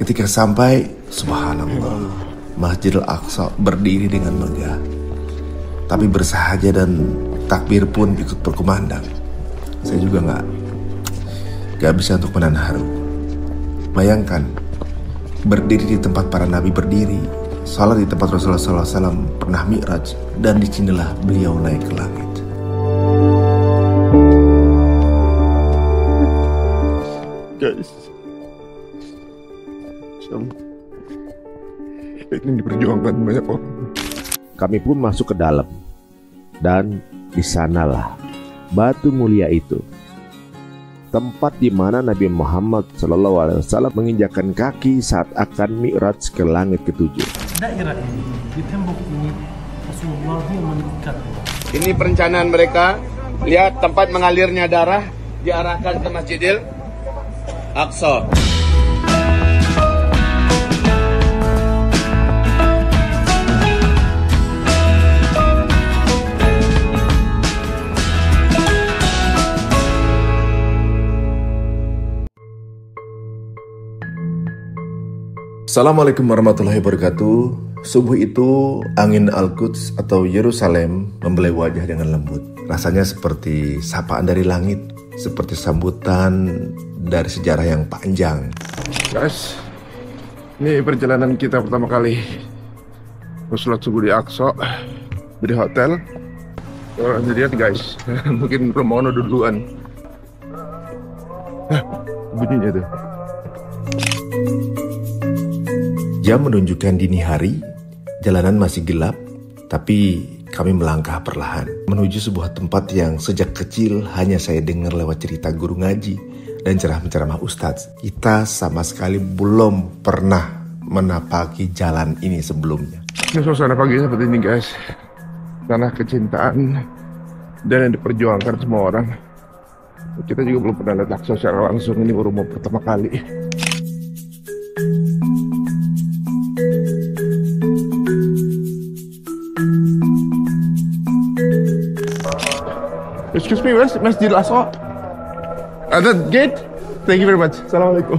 Ketika sampai, subhanallah, Masjidil Aqsa berdiri dengan megah. Tapi bersahaja dan takbir pun ikut berkumandang. Saya juga gak bisa untuk menahan haru. Bayangkan, berdiri di tempat para nabi berdiri, salat di tempat Rasulullah SAW pernah mi'raj, dan disinilah beliau naik ke langit. Guys, ini diperjuangkan banyak orang. Kami pun masuk ke dalam, dan di sanalah batu mulia itu, tempat di mana Nabi Muhammad SAW menginjakkan kaki saat akan mi'raj ke langit ketujuh. Daerah ini, di tembok ini, Rasulullah mengikat. Ini perencanaan mereka. Lihat tempat mengalirnya darah diarahkan ke Masjidil Aqsa. Assalamualaikum warahmatullahi wabarakatuh. Subuh itu angin Al-Quds atau Yerusalem membelai wajah dengan lembut. Rasanya seperti sapaan dari langit, seperti sambutan dari sejarah yang panjang. Guys, ini perjalanan kita pertama kali sholat subuh di Aqsa, di hotel. Jadi lihat guys, mungkin Romono duluan. Bunyinya tuh. Jam menunjukkan dini hari, jalanan masih gelap, tapi kami melangkah perlahan menuju sebuah tempat yang sejak kecil hanya saya dengar lewat cerita guru ngaji dan ceramah-ceramah ustadz. Kita sama sekali belum pernah menapaki jalan ini sebelumnya. Ini suasana paginya seperti ini guys, tanah kecintaan dan yang diperjuangkan semua orang. Kita juga belum pernah lihat Aqsa secara langsung, ini baru mau pertama kali. Excuse me, where's Masjid Al-Aqsa? That gate? Thank you very much. Assalamualaikum.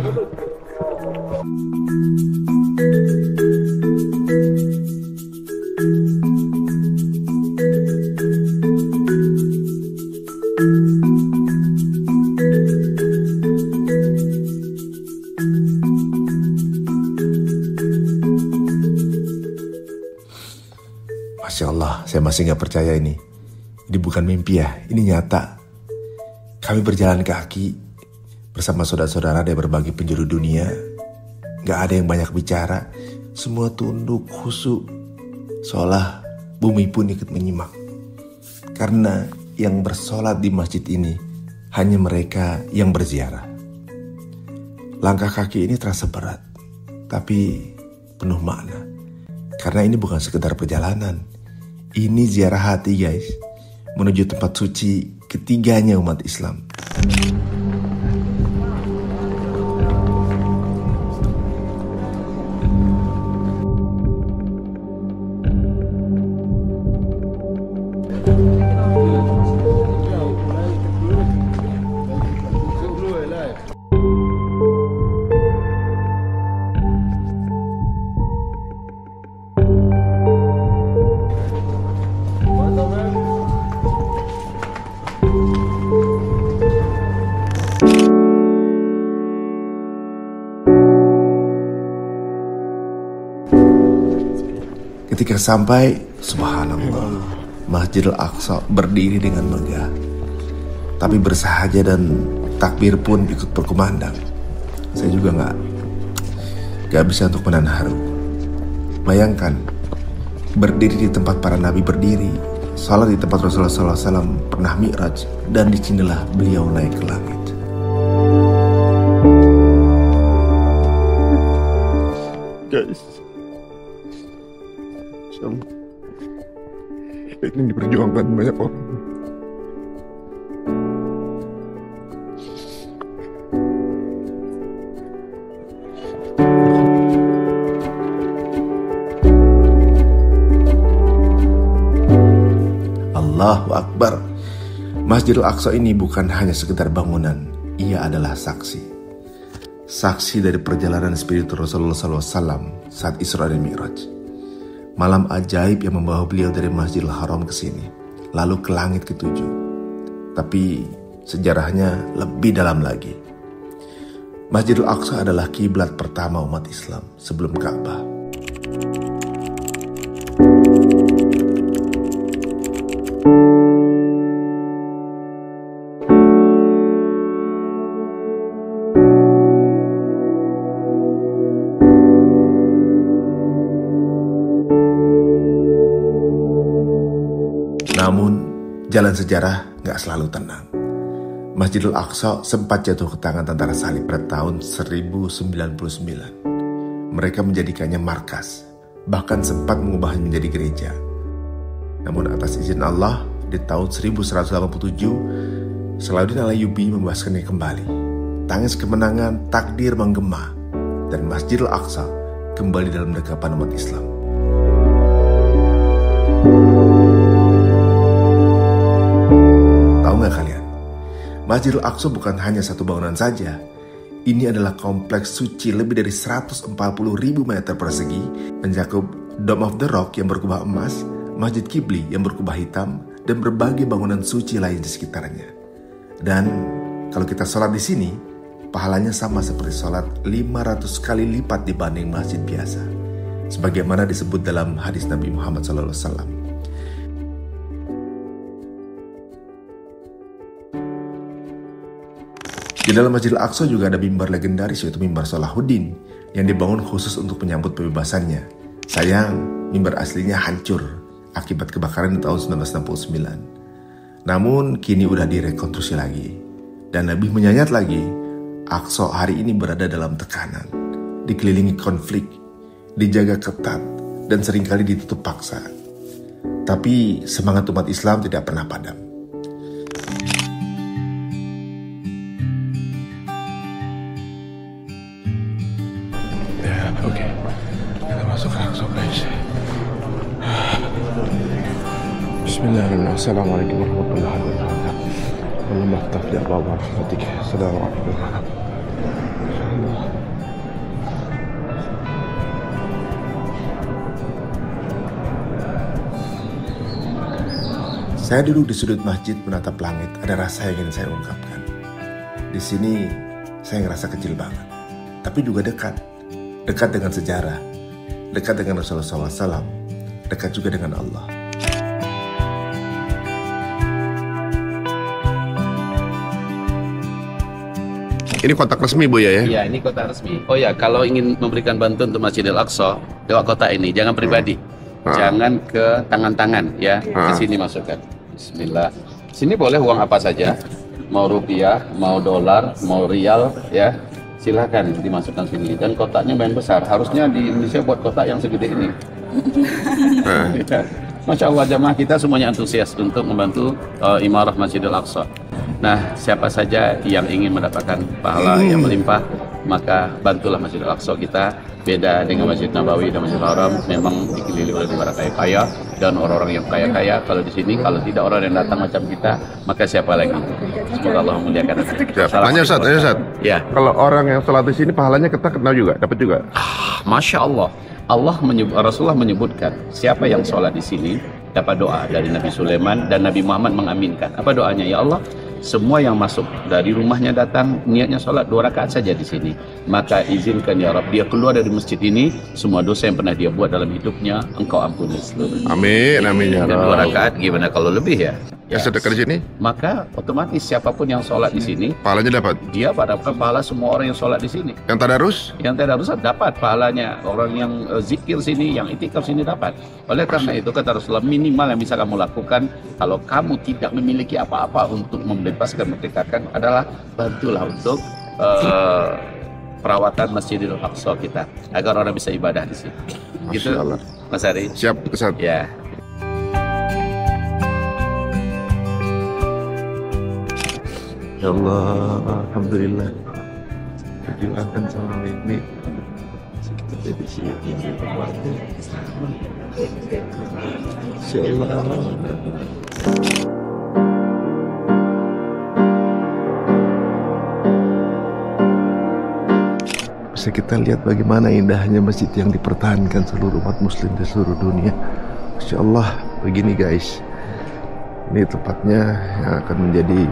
Masya Allah, saya masih gak percaya ini. Ini bukan mimpi ya, ini nyata. Kami berjalan kaki bersama saudara-saudara dari berbagai penjuru dunia. Gak ada yang banyak bicara, semua tunduk, khusyuk. Seolah bumi pun ikut menyimak. Karena yang bersolat di masjid ini hanya mereka yang berziarah. Langkah kaki ini terasa berat, tapi penuh makna. Karena ini bukan sekedar perjalanan, ini ziarah hati guys, menuju tempat suci ketiganya umat Islam. Ketika sampai, subhanallah, Masjidil Aqsa berdiri dengan megah. Tapi bersahaja dan takbir pun ikut berkumandang. Saya juga gak bisa untuk menahan haru. Bayangkan, berdiri di tempat para nabi berdiri, salat di tempat Rasulullah SAW pernah mi'raj, dan disinilah beliau naik ke langit. Guys, ini diperjuangkan banyak orang. Allahu Akbar. Masjidil Aqsa ini bukan hanya sekedar bangunan, ia adalah saksi. saksi dari perjalanan spiritual Rasulullah SAW saat Isra dan Mi'raj. Malam ajaib yang membawa beliau dari Masjidil Haram ke sini, lalu ke langit ketujuh. Tapi sejarahnya lebih dalam lagi. Masjidil Aqsa adalah kiblat pertama umat Islam sebelum Ka'bah. Namun, jalan sejarah gak selalu tenang. Masjidil Aqsa sempat jatuh ke tangan tentara salib pada tahun 1099. Mereka menjadikannya markas, bahkan sempat mengubahnya menjadi gereja. Namun atas izin Allah, di tahun 1187, Salahuddin Al-Ayyubi membebaskannya kembali. Tangis kemenangan, takdir menggema, dan Masjidil Aqsa kembali dalam dekapan umat Islam. Tahu nggak kalian? Masjidil Aqsa bukan hanya satu bangunan saja. Ini adalah kompleks suci lebih dari 140.000 meter persegi, mencakup Dome of the Rock yang berkubah emas, Masjid Qibli yang berkubah hitam, dan berbagai bangunan suci lain di sekitarnya. Dan kalau kita sholat di sini, pahalanya sama seperti sholat 500 kali lipat dibanding masjid biasa, sebagaimana disebut dalam hadis Nabi Muhammad SAW. Di dalam Masjidil Aqsa juga ada mimbar legendaris, yaitu mimbar Salahuddin yang dibangun khusus untuk menyambut pembebasannya. Sayang, mimbar aslinya hancur akibat kebakaran di tahun 1969. Namun kini udah direkonstruksi lagi. Dan lebih menyayat lagi, Aqsa hari ini berada dalam tekanan, dikelilingi konflik, dijaga ketat, dan seringkali ditutup paksa. Tapi semangat umat Islam tidak pernah padam. Oke, kita masuk ke Aqsa, guys. Bismillahirrahmanirrahim. Assalamualaikum warahmatullahi wabarakatuh. Allahumma ftah li abwaab rahmatik. Assalamualaikum. Saya duduk di sudut masjid menatap langit, ada rasa yang ingin saya ungkapkan. Di sini saya ngerasa kecil banget, tapi juga dekat. Dekat dengan sejarah, dekat dengan Rasulullah SAW, dekat juga dengan Allah. Ini kotak resmi, Bu, ya? Iya, ini kotak resmi. Oh ya, kalau ingin memberikan bantuan untuk Masjidil Aqsa, lewat kotak ini, jangan pribadi. Jangan ke tangan-tangan, ya. Ke sini masukkan. Bismillah. Sini boleh uang apa saja. Mau rupiah, mau dolar, mau rial, ya. Silakan dimasukkan sini, dan kotaknya main besar. Harusnya di Indonesia buat kotak yang segede ini. Masya Allah, jamaah kita semuanya antusias untuk membantu imarah Masjidil Aqsa. Nah, siapa saja yang ingin mendapatkan pahala yang melimpah, maka bantulah Masjidil Aqsa kita. Beda dengan Masjid Nabawi dan Masjidil Haram, memang dikelilingi oleh negara kaya-kaya dan orang-orang yang kaya-kaya. Kalau di sini, kalau tidak orang yang datang macam kita, maka siapa lagi? Semoga Allah memuliakan. Tanya Ustaz. Ya. Kalau orang yang sholat di sini, pahalanya kita kenal juga, dapat juga. Masya Allah. Rasulullah menyebutkan siapa yang sholat di sini dapat doa dari Nabi Sulaiman, dan Nabi Muhammad mengaminkan. Apa doanya? Ya Allah, semua yang masuk dari rumahnya datang niatnya sholat 2 rakaat saja di sini, maka izinkan ya Rabb, dia keluar dari masjid ini, semua dosa yang pernah dia buat dalam hidupnya Engkau ampuni seluruhnya. Amin, amin ya Dan 2 Rabb. rakaat gimana kalau lebih ya? Yang sedekah di sini, Maka otomatis siapapun yang sholat di sini, pahalanya dapat. dia mendapatkan pahala semua orang yang sholat di sini. Yang tadarus, Yang tidak rusak dapat pahalanya. Orang yang zikir sini, yang itikaf sini dapat. Oleh karena itu kata Rasulullah, minimal yang bisa kamu lakukan kalau kamu tidak memiliki apa-apa untuk membebaskan, merdekakan, adalah bantulah untuk perawatan Masjidil Aqsa kita, agar orang bisa ibadah di sini. Gitu, Masya Allah. Mas Ari. Siap, Ustaz. Ya. Ya Allah, Alhamdulillah. Perjuangan sama ini. Kita jadi sini. Insya Allah. bisa kita lihat bagaimana indahnya masjid yang dipertahankan seluruh umat muslim di seluruh dunia. Masya Allah, begini guys, ini tempatnya yang akan menjadi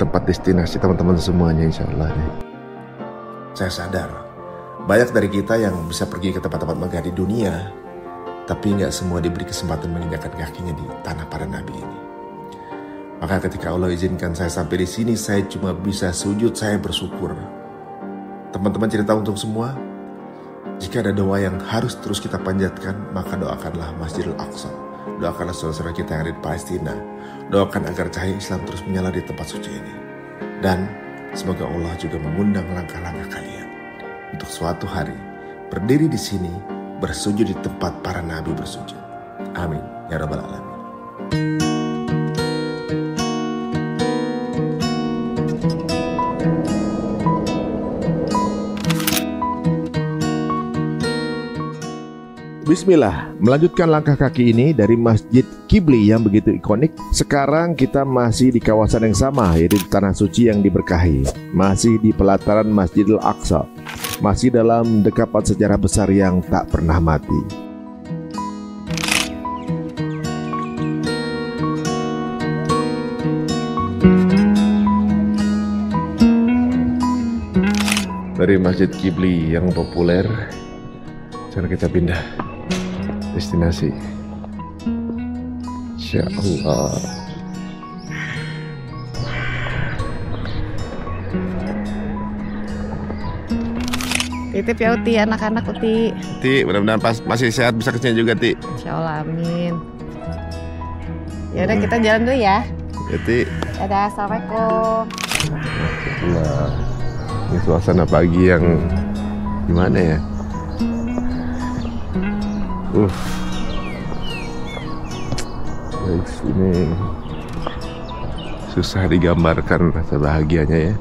tempat destinasi teman-teman semuanya insya Allah nih. Saya sadar, banyak dari kita yang bisa pergi ke tempat-tempat megah di dunia, tapi nggak semua diberi kesempatan menginjakkan kakinya di tanah para nabi ini. Maka ketika Allah izinkan saya sampai di sini, saya cuma bisa sujud, saya bersyukur. Teman-teman cerita untuk semua, jika ada doa yang harus terus kita panjatkan, maka doakanlah Masjidil Aqsa. Doakanlah saudara-saudara kita yang ada di Palestina. Doakan agar cahaya Islam terus menyala di tempat suci ini. Dan semoga Allah juga mengundang langkah-langkah kalian untuk suatu hari berdiri di sini, bersujud di tempat para nabi bersujud. Amin ya rabbal alamin. Bismillah, melanjutkan langkah kaki ini dari Masjid Qibli yang begitu ikonik. Sekarang kita masih di kawasan yang sama, yaitu di Tanah Suci yang diberkahi. Masih di pelataran Masjidil Aqsa. Masih dalam dekapan sejarah besar yang tak pernah mati. Dari Masjid Qibli yang populer, sekarang kita pindah destinasi. Insya Allah. Titip ya Uti, anak-anak Uti. Ti, mudah-mudahan masih sehat, bisa kesini juga Ti. Insya Allah, amin. Ya udah kita jalan dulu ya. Ya Ti. Dadah, assalamualaikum. Wah, ini suasana pagi yang gimana ya? Guys, ini susah digambarkan rasa bahagianya ya.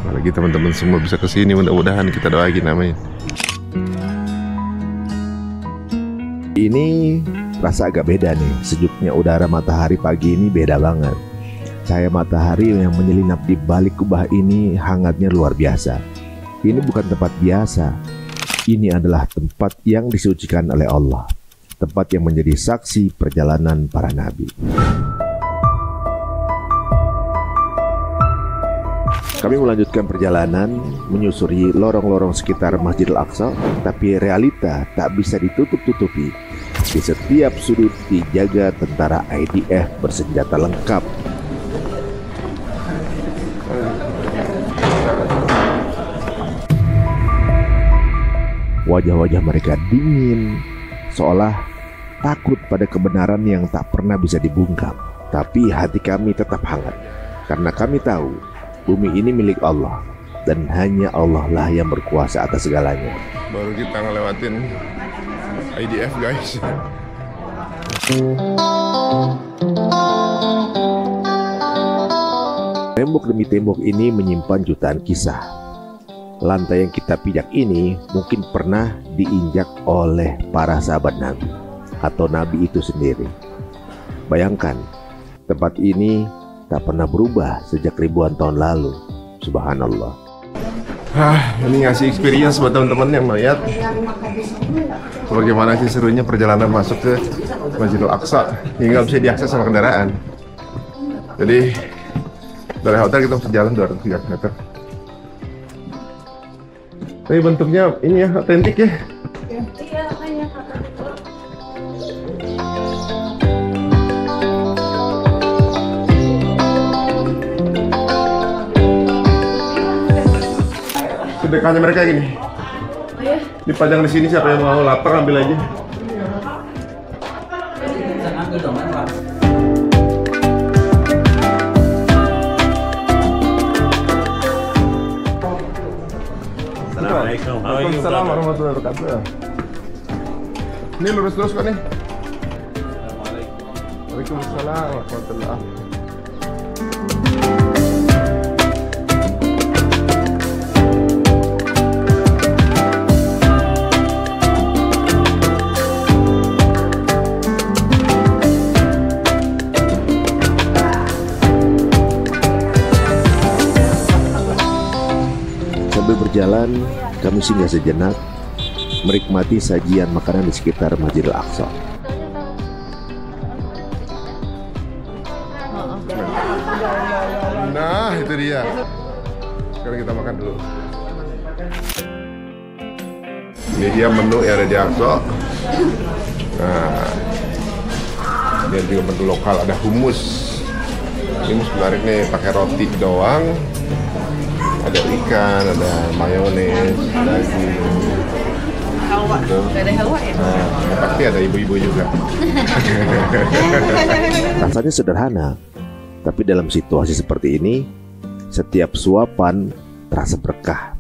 Apalagi teman-teman semua bisa kesini, mudah-mudahan kita doain namanya. Ini rasa agak beda nih. Sejuknya udara matahari pagi ini beda banget. Cahaya matahari yang menyelinap di balik kubah ini hangatnya luar biasa. Ini bukan tempat biasa. Ini adalah tempat yang disucikan oleh Allah. Tempat yang menjadi saksi perjalanan para nabi. Kami melanjutkan perjalanan menyusuri lorong-lorong sekitar Masjidil Aqsa, tapi realita tak bisa ditutup-tutupi. Di setiap sudut dijaga tentara IDF bersenjata lengkap. Wajah-wajah mereka dingin, seolah takut pada kebenaran yang tak pernah bisa dibungkam. Tapi hati kami tetap hangat, karena kami tahu bumi ini milik Allah, dan hanya Allah lah yang berkuasa atas segalanya. Baru kita ngelewatin IDF guys. Tembok demi tembok ini menyimpan jutaan kisah. Lantai yang kita pijak ini mungkin pernah diinjak oleh para sahabat Nabi atau Nabi itu sendiri. Bayangkan, tempat ini tak pernah berubah sejak ribuan tahun lalu. Subhanallah. Ini ngasih experience buat teman-teman yang melihat bagaimana sih serunya perjalanan masuk ke Masjidil Aqsa hingga bisa diakses sama kendaraan. Jadi dari hotel kita bisa jalan 203 meter. Tapi bentuknya ini ya, otentik ya. Iya, makanya Sedekahnya mereka gini. Oh ya? Dipajang di sini, siapa yang mau lapar ambil aja. Assalamualaikum. Waalaikumsalam warahmatullahi wabarakatuh. Ini lurus-lurus kok nih. Waalaikumsalam warahmatullahi wabarakatuh. berjalan, kami singgah sejenak menikmati sajian makanan di sekitar Masjidil Aqsa. Nah, itu dia. Sekarang kita makan dulu. Ini dia menu yang ada di Aqsa. Nah, ini juga menu lokal, ada hummus. Ini menarik nih, pakai roti doang. Ada ikan, ada mayones, daging. Halwa, gak ada halwa ya? Nah, pasti ada ibu-ibu juga. Rasanya sederhana, tapi dalam situasi seperti ini, setiap suapan terasa berkah.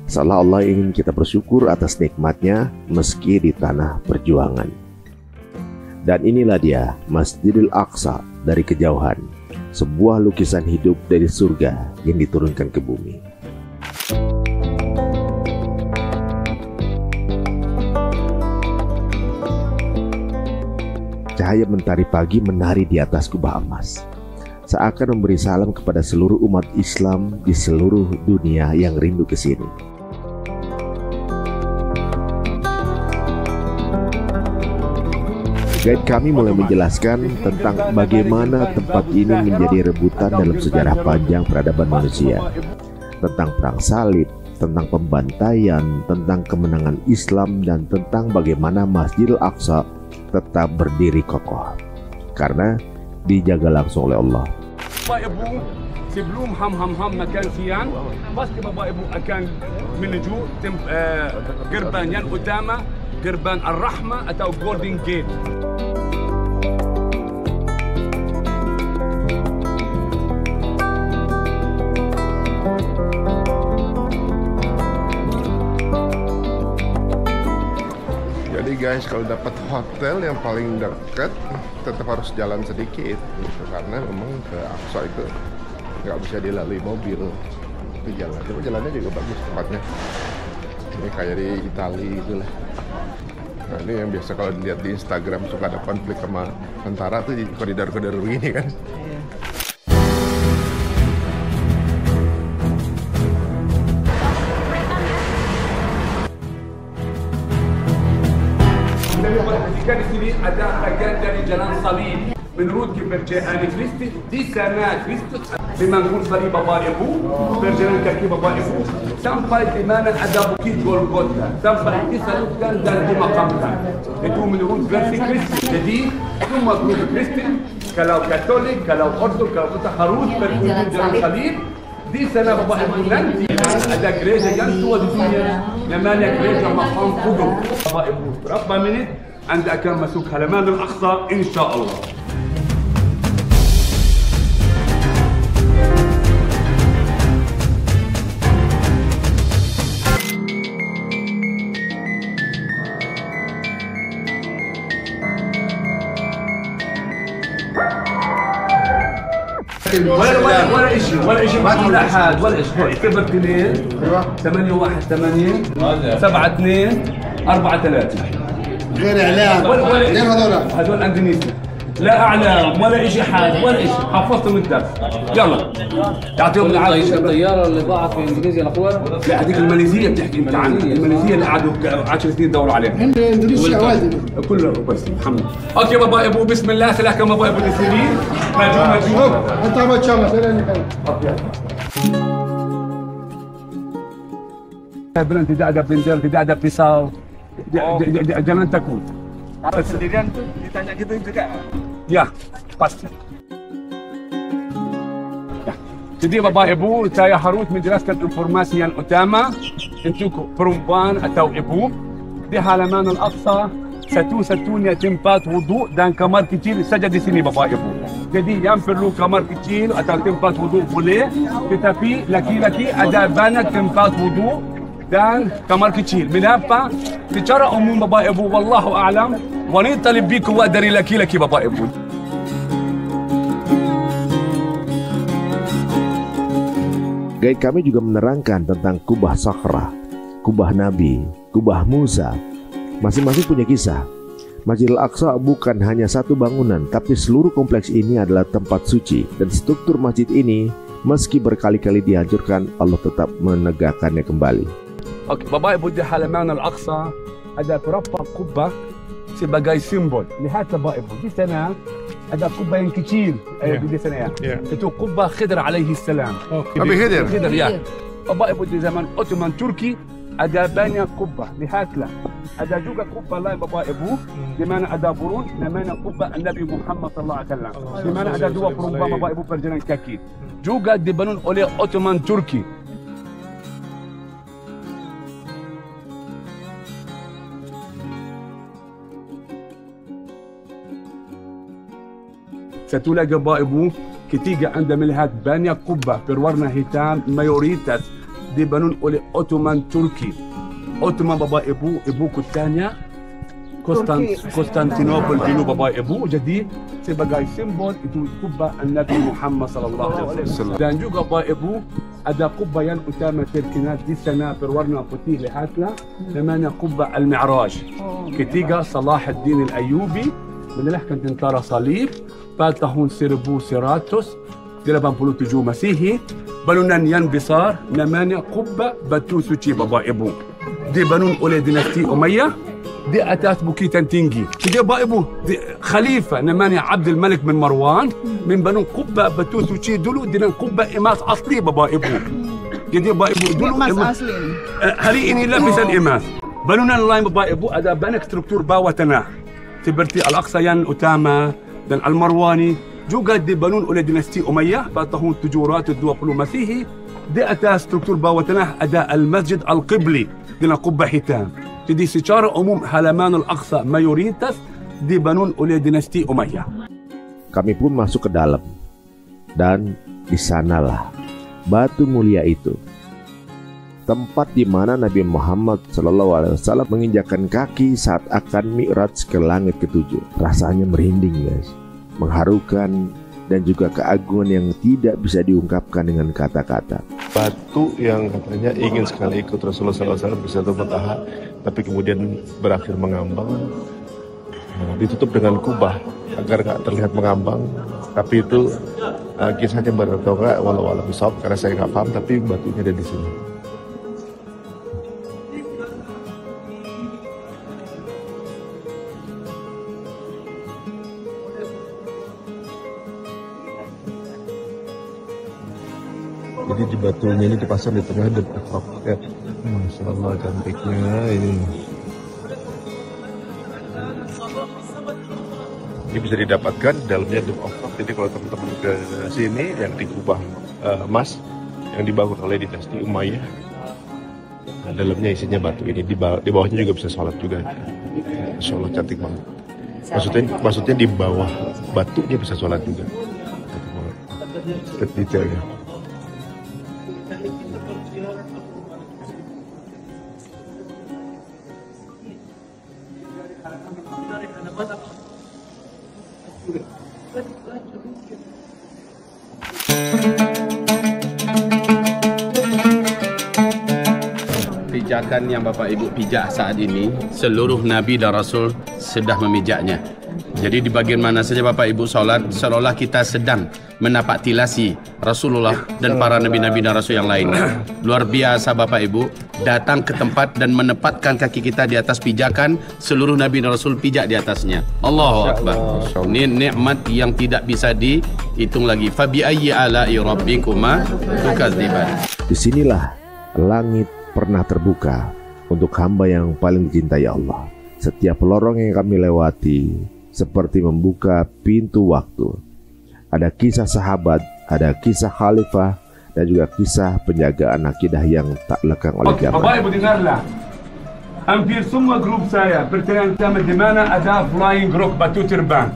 Seolah Allah ingin kita bersyukur atas nikmatnya meski di tanah perjuangan. Dan inilah dia Masjidil Aqsa dari kejauhan, sebuah lukisan hidup dari surga yang diturunkan ke bumi. Cahaya mentari pagi menari di atas kubah emas, seakan memberi salam kepada seluruh umat Islam di seluruh dunia yang rindu ke sini. Guide kami mulai menjelaskan tentang bagaimana tempat ini menjadi rebutan dalam sejarah panjang peradaban manusia, tentang perang salib, tentang pembantaian, tentang kemenangan Islam, dan tentang bagaimana Masjidil Aqsa tetap berdiri kokoh karena dijaga langsung oleh Allah. Bapak Ibu, sebelum ham makan siang, pasti Bapak Ibu akan menuju gerbang yang utama, gerbang Ar-Rahmah atau Golden Gate. Jadi guys, kalau dapat hotel yang paling dekat tetap harus jalan sedikit gitu, karena memang ke Aqsa itu nggak bisa dilalui mobil. Itu jalan, tapi jalannya juga bagus tempatnya. Ini kayak di Itali itulah. Nah, ini yang biasa kalau dilihat di Instagram suka ada konflik sama tentara tuh di koridor-koridor begini kan. Ketika di sini ada bagian dari jalan salib menurut kepercayaan Kristen, di sana Kristus memangkul salib Bapak Ibu, berjalan kaki Bapak Ibu sampai di mana ada bukit Golgota, sampai disalibkan dan dimakamkan. Itu menurut versi Kristen. Jadi semua grup Kristen, kalau Katolik, kalau Ortodoks, kalau kita harus berkunjung jalan salib. Di sana Bapak Ibu nanti ada gereja yang tua di dunia, namanya gereja Maqam Qudus. Bapak Ibu, berapa menit Anda akan masuk halaman Al-Aqsa insyaAllah. ولا شيء ما لا حد ولا شيء. 02 818 72 43 غير اعلام غير هذول اندونيسيا لا اعلام ولا شيء حاد ولا شيء، حفظتهم الدرس. يلا يعطيهم العافيه. الطياره اللي ضاعت في اندونيسيا الاخوان؟ لا هذيك الماليزيه بتحكي انت عنها، الماليزيه اللي قعدوا 10 سنين يدوروا عليها. اندونيسيا واجد كله بس الحمد لله. اوكي بابا ابو بسم الله سلاكم بابا ابو السيرين مجنون انت ما تشامل Bilang tidak ada bendel, tidak ada pisau, jangan takut. Sendirian tuh ditanya gitu juga? Ya, pasti. Ya. Jadi Bapak Ibu, saya harus menjelaskan informasi yang utama untuk perempuan atau ibu di halaman Al-Aqsa. Satu-satunya tempat wudhu dan kamar kecil saja di sini Bapak Ibu. Jadi yang perlu kamar kecil atau tempat wudhu boleh, tetapi laki-laki ada banyak tempat wudhu dan kamar kecil. Mengapa? Secara umum Bapak Ibu, wallahu a'lam, wanita lebih kuat dari laki-laki Bapak Ibu. Guide kami juga menerangkan tentang kubah Sakhrah, kubah Nabi, kubah Musa. Masing-masing punya kisah. Masjidil Aqsa bukan hanya satu bangunan, tapi seluruh kompleks ini adalah tempat suci, dan struktur masjid ini Meski berkali-kali dihancurkan, Allah tetap menegakkannya kembali. Okey, Bapak Ibu, di halaman Al-Aqsa ada beberapa kubah sebagai simbol. Lihat Bapak Ibu, di sana ada kubah yang kecil di sana ya. Itu kubah Khidr alaihi salam. Nabi Khidir. Khidir ya. Bapak Ibu, di zaman Ottoman Turki ada banyak kubah. Lihatlah. Ada juga kubah lain Bapak Ibu di mana ada burun, namanya kubah Nabi Muhammad sallallahu alaihi wasallam. Di mana ada dua perempuan Bapak Ibu berjalan kaki. Juga dibangun oleh Ottoman Turki. Satu lagi Bapak Ibu, ketika Anda melihat banyak kubah berwarna hitam, mayoritas dibangun oleh Ottoman Turki. Ottoman Bapak Ibu, ibu kotanya Konstantinopel dulu Bapak Ibu. Jadi sebagai simbol itu kubah Nabi Muhammad sallallahu alaihi wasallam. Dan juga Bapak Ibu ada kubah yang utama terkenal di sana berwarna putih, lihatlah, namanya kubah Al-Mi'raj. Ketika Salahuddin Al-Ayyubi mengalahkan tentara Salib pada tahun 1187 Masihi, bangunan yang besar namanya kubah Batu Suci Bapak Ibu. Dibangun oleh dinasti Umayyah di atas bukitan tinggi. Jadi Bapak Ibu, Khalifah namanya Abdul Malik bin Marwan membangun kubah Batu Suci dulu dengan kubah emas asli Bapak Ibu. Jadi Bapak Ibu dulu emas asli. Hari ini lapisan emas. Bangunan lain Bapak Ibu ada banyak struktur bawah tanah seperti Al-Aqsa yang utama dan Al-Marwani juga dibangun oleh dinasti Umayyah pada tahun 720 Masihi. Di atas struktur bawah tanah ada Al-Masjid Al-Qibli dengan kubah hitam. Jadi secara umum halaman Al-Aqsa mayoritas dibangun oleh dinasti Umayyah. Kami pun masuk ke dalam, dan di sanalah batu mulia itu, tempat di mana Nabi Muhammad SAW menginjakkan kaki saat akan mi'raj ke langit ketujuh. Rasanya merinding guys, mengharukan, dan juga keagungan yang tidak bisa diungkapkan dengan kata-kata. Batu yang katanya ingin sekali ikut Rasulullah SAW bisa Muntaha, tapi kemudian berakhir mengambang, ditutup dengan kubah agar nggak terlihat mengambang. Tapi itu kisahnya bertolak walau bisawab, karena saya nggak paham, tapi batunya ada di sini. Jadi di batunya ini dipasang di tengah dan ya. Masya Allah cantiknya ini. Ini bisa didapatkan dalamnya Dome of Rock. Jadi kalau teman-teman ke sini yang di kubah emas yang dibangun oleh dinasti Umayyah, nah, dalamnya isinya batu ini. Di bawahnya juga bisa sholat juga. Masya Allah cantik banget. Maksudnya di bawah batunya bisa sholat juga. Lihat detailnya. Pijakan yang Bapak Ibu pijak saat ini, seluruh Nabi dan Rasul sudah memijaknya. Jadi di bagian mana saja Bapak Ibu sholat, seolah kita sedang menapak tilasi Rasulullah dan para Nabi-Nabi dan Rasul yang lain. Luar biasa Bapak Ibu, datang ke tempat dan menempatkan kaki kita di atas pijakan, seluruh Nabi dan Rasul pijak di atasnya. Allahu Akbar. Ini nikmat yang tidak bisa dihitung lagi. Fabi ayyi ala'i rabbikuma tukadziban. Disinilah langit pernah terbuka untuk hamba yang paling dicintai Allah. Setiap lorong yang kami lewati seperti membuka pintu waktu. Ada kisah sahabat, ada kisah khalifah, dan juga kisah penjagaan akidah yang tak lekang oleh zaman. Bapak Ibu dengarlah, hampir semua grup saya bertanya di mana ada flying group batu terbang.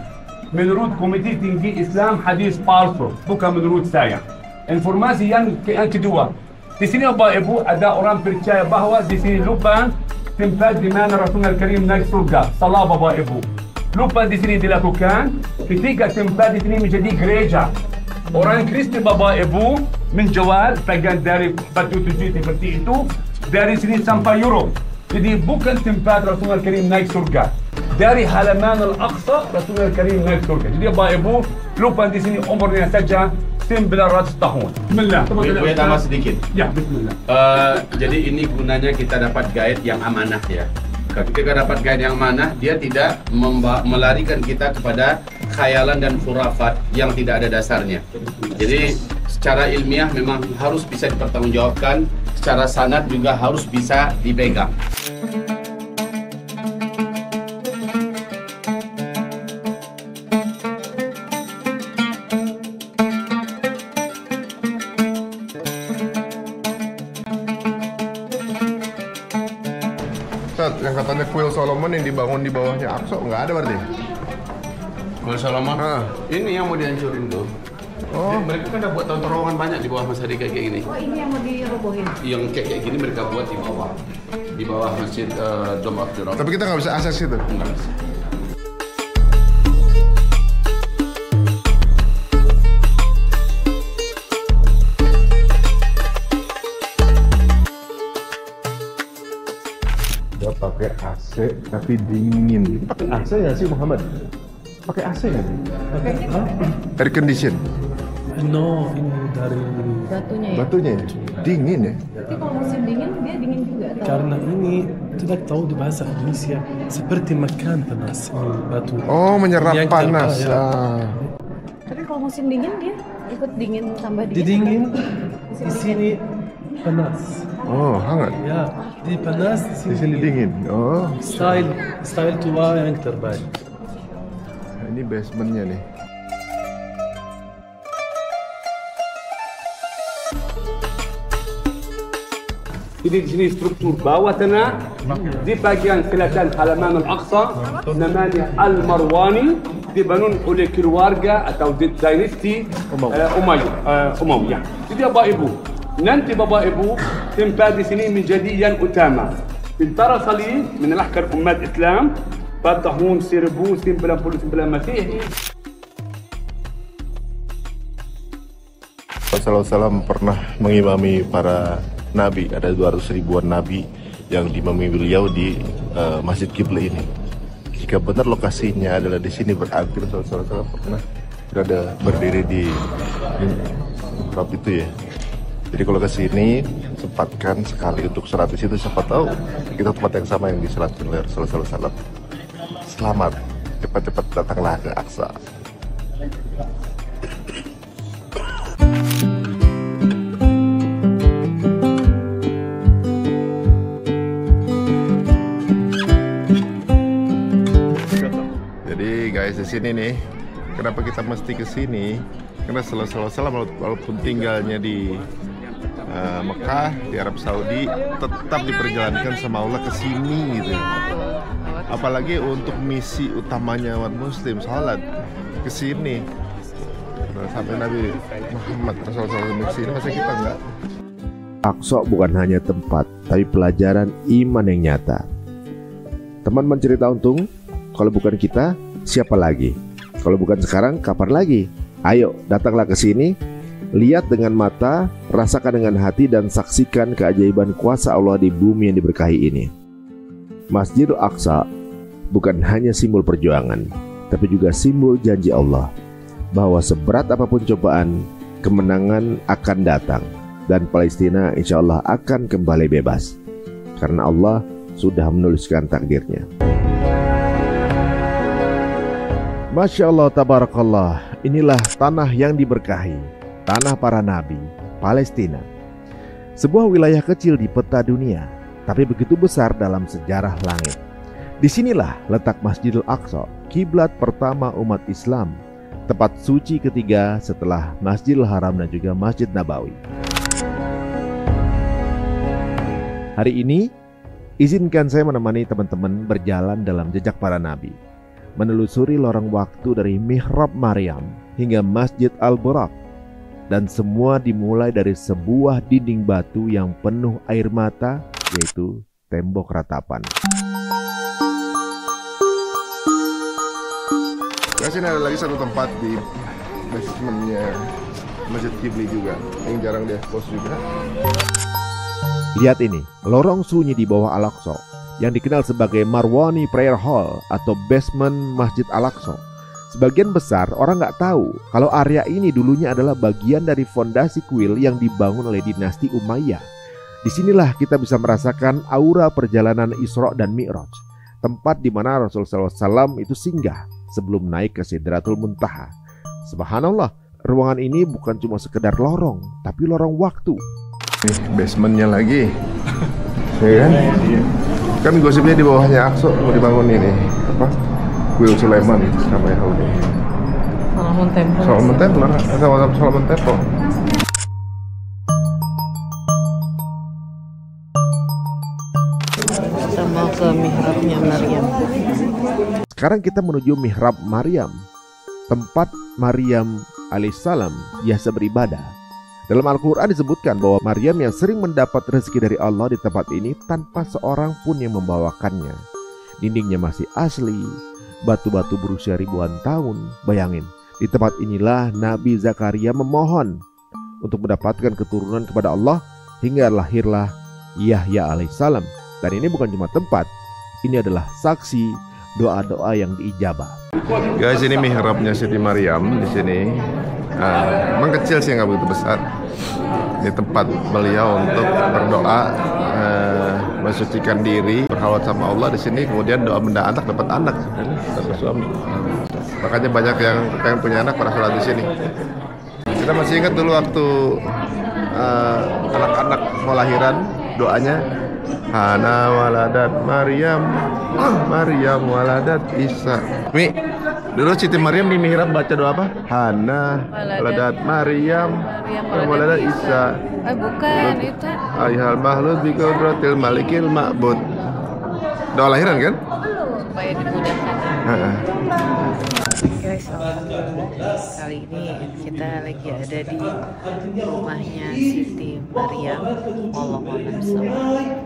Menurut Komite Tinggi Islam hadis palsu, bukan menurut saya. Informasi yang kedua, di sini Bapak Ibu ada orang percaya bahwa di sini lupa tempat di mana Rasulullah Karim naik surga. Salah Bapak Ibu. Lupa di sini dilakukan ketika tempat di sini menjadi gereja. Orang Kristen Bapak Ibu menjual bagian dari batu tujuh seperti itu dari sini sampai Europe. Jadi bukan tempat Rasulullah Karim naik surga. Dari halaman Al-Aqsa Rasulullah Karim naik surga. Jadi Bapak Ibu lupa di sini umurnya saja راس طاحون. بسم الله. Boleh tambah sedikit? Ya, bismillah. Jadi ini gunanya kita dapat guide yang amanah ya. Ketika dapat guide yang amanah, dia tidak melarikan kita kepada khayalan dan khurafat yang tidak ada dasarnya. Jadi secara ilmiah memang harus bisa dipertanggungjawabkan, secara sanad juga harus bisa dipegang. Ustaz, yang katanya kuil Solomon yang dibangun di bawahnya Aqsa nggak ada berarti? Kuil Solomon? Ini yang mau dihancurin tuh. Oh, mereka kan udah buat terowongan banyak di bawah masjid kayak gini. Oh, ini yang mau dirobohin? Yang kayak gini mereka buat di bawah masjid Dome of the Rock. Tapi kita nggak bisa akses itu? Nggak bisa. Dia pakai AC tapi dingin. Pakai AC ya sih Muhammad? Pakai AC nggak? Air condition. No, ini dari Batunya ya? Batunya ya? Dingin ya? Tapi kalau musim dingin, dia dingin juga atau? karena ini tidak tahu di bahasa Indonesia seperti makan panas ini batu. Oh, menyerap Yang panas. terpa- ya. Tapi kalau musim dingin dia ikut dingin tambah Di dingin. dingin, di sini panas. Oh, hangat. Ya, di panas Di sini dingin. Oh, style tua yang terbaik. ini basementnya nih. Jadi di sini struktur bawah tanah di bagian selatan halaman Al-Aqsa namanya Al-Marwani dibangun oleh keluarga atau dinasti Umayyah. Jadi Bapak Ibu, nanti Bapak Ibu tempat di sini menjadi yang utama. Tentara Salib mengalahkan umat Islam pada tahun 1099 Masehi. Rasulullah SAW pernah mengimami para nabi, ada 200 ribuan nabi yang diimami beliau di Masjid Qibla ini. Jika benar lokasinya adalah di sini, berarti Rasulullah SAW pernah berada berdiri di mihrab itu ya. Jadi kalau ke sini sempatkan sekali untuk sholat di situ, siapa tahu kita tempat yang sama yang disolatkan oleh Rasulullah SAW. Selamat, cepat-cepat datanglah ke Aqsa. Guys, di sini nih, kenapa kita mesti ke sini? Karena Rasulullah walaupun tinggalnya di Mekah, di Arab Saudi, tetap diperjalankan sama Allah ke sini gitu. Apalagi untuk misi utamanya umat Muslim, sholat ke sini. Nah, sampai Nabi Muhammad Rasulullah ke sini, masa kita enggak? Aqsa bukan hanya tempat, tapi pelajaran iman yang nyata. Teman-teman cerita untung, kalau bukan kita, siapa lagi? Kalau bukan sekarang, kapan lagi? Ayo, datanglah ke sini, lihat dengan mata, rasakan dengan hati, dan saksikan keajaiban kuasa Allah di bumi yang diberkahi ini. Masjidil Aqsa bukan hanya simbol perjuangan, tapi juga simbol janji Allah bahwa seberat apapun cobaan, kemenangan akan datang, dan Palestina insya Allah akan kembali bebas, karena Allah sudah menuliskan takdirnya. Masya Allah, tabarakallah, inilah tanah yang diberkahi, tanah para nabi, Palestina. Sebuah wilayah kecil di peta dunia, tapi begitu besar dalam sejarah langit. Disinilah letak Masjidil Aqsa, kiblat pertama umat Islam, tempat suci ketiga setelah Masjidil Haram dan juga Masjid Nabawi. Hari ini, izinkan saya menemani teman-teman berjalan dalam jejak para nabi, menelusuri lorong waktu dari Mihrab Maryam hingga Masjid Al-Buraq, dan semua dimulai dari sebuah dinding batu yang penuh air mata, yaitu tembok ratapan. Di sini ada lagi satu tempat di basementnya Masjid Qibli juga yang jarang diekspos juga. Lihat ini, lorong sunyi di bawah Al-Aqsa yang dikenal sebagai Marwani Prayer Hall atau basement Masjid Al-Aqsa, Sebagian besar orang nggak tahu kalau area ini dulunya adalah bagian dari fondasi kuil yang dibangun oleh dinasti Umayyah. Disinilah kita bisa merasakan aura perjalanan Isra dan Mi'raj, tempat di mana Rasulullah SAW itu singgah sebelum naik ke Sidratul Muntaha. Subhanallah, ruangan ini bukan cuma sekedar lorong, tapi lorong waktu. Nih basementnya lagi, ya kan? Kan gosipnya di bawahnya Aqsa mau dibangun ini apa? Kuil Sulaiman sama Yahudi. Solomon Temple. Solomon Temple, Solomon Temple. Kita mau ke mihrabnya Maryam. Sekarang kita menuju mihrab Maryam, tempat Maryam alaihissalam biasa beribadah. Dalam Al-Quran disebutkan bahwa Maryam yang sering mendapat rezeki dari Allah di tempat ini tanpa seorang pun yang membawakannya. Dindingnya masih asli, batu-batu berusia ribuan tahun. Bayangin, di tempat inilah Nabi Zakaria memohon untuk mendapatkan keturunan kepada Allah hingga lahirlah Yahya alaihissalam. Dan ini bukan cuma tempat, ini adalah saksi doa-doa yang diijabah. Guys, ini mihrabnya Siti Maryam di sini. Memang kecil sih, nggak begitu besar. Ini tempat beliau untuk berdoa, mensucikan diri, berkhawat sama Allah di sini. Kemudian doa benda anak dapat anak, dapat suami. Makanya banyak yang pengen punya anak pada sholat di sini. Kita masih ingat dulu waktu anak-anak mau lahiran, doanya Hana waladat Maryam, Maryam waladat Isa. Mi, dulu Siti Maryam di mihrab baca doa apa? Hana waladat Maryam, waladat Isa. Bukan itu. Ayhal mahlud bi qudratil malikil ma'bud. Doa lahiran kan? Supaya dimudahkan. Guys, kali ini kita lagi ada di rumahnya Siti Maryam Wallahu a'lam.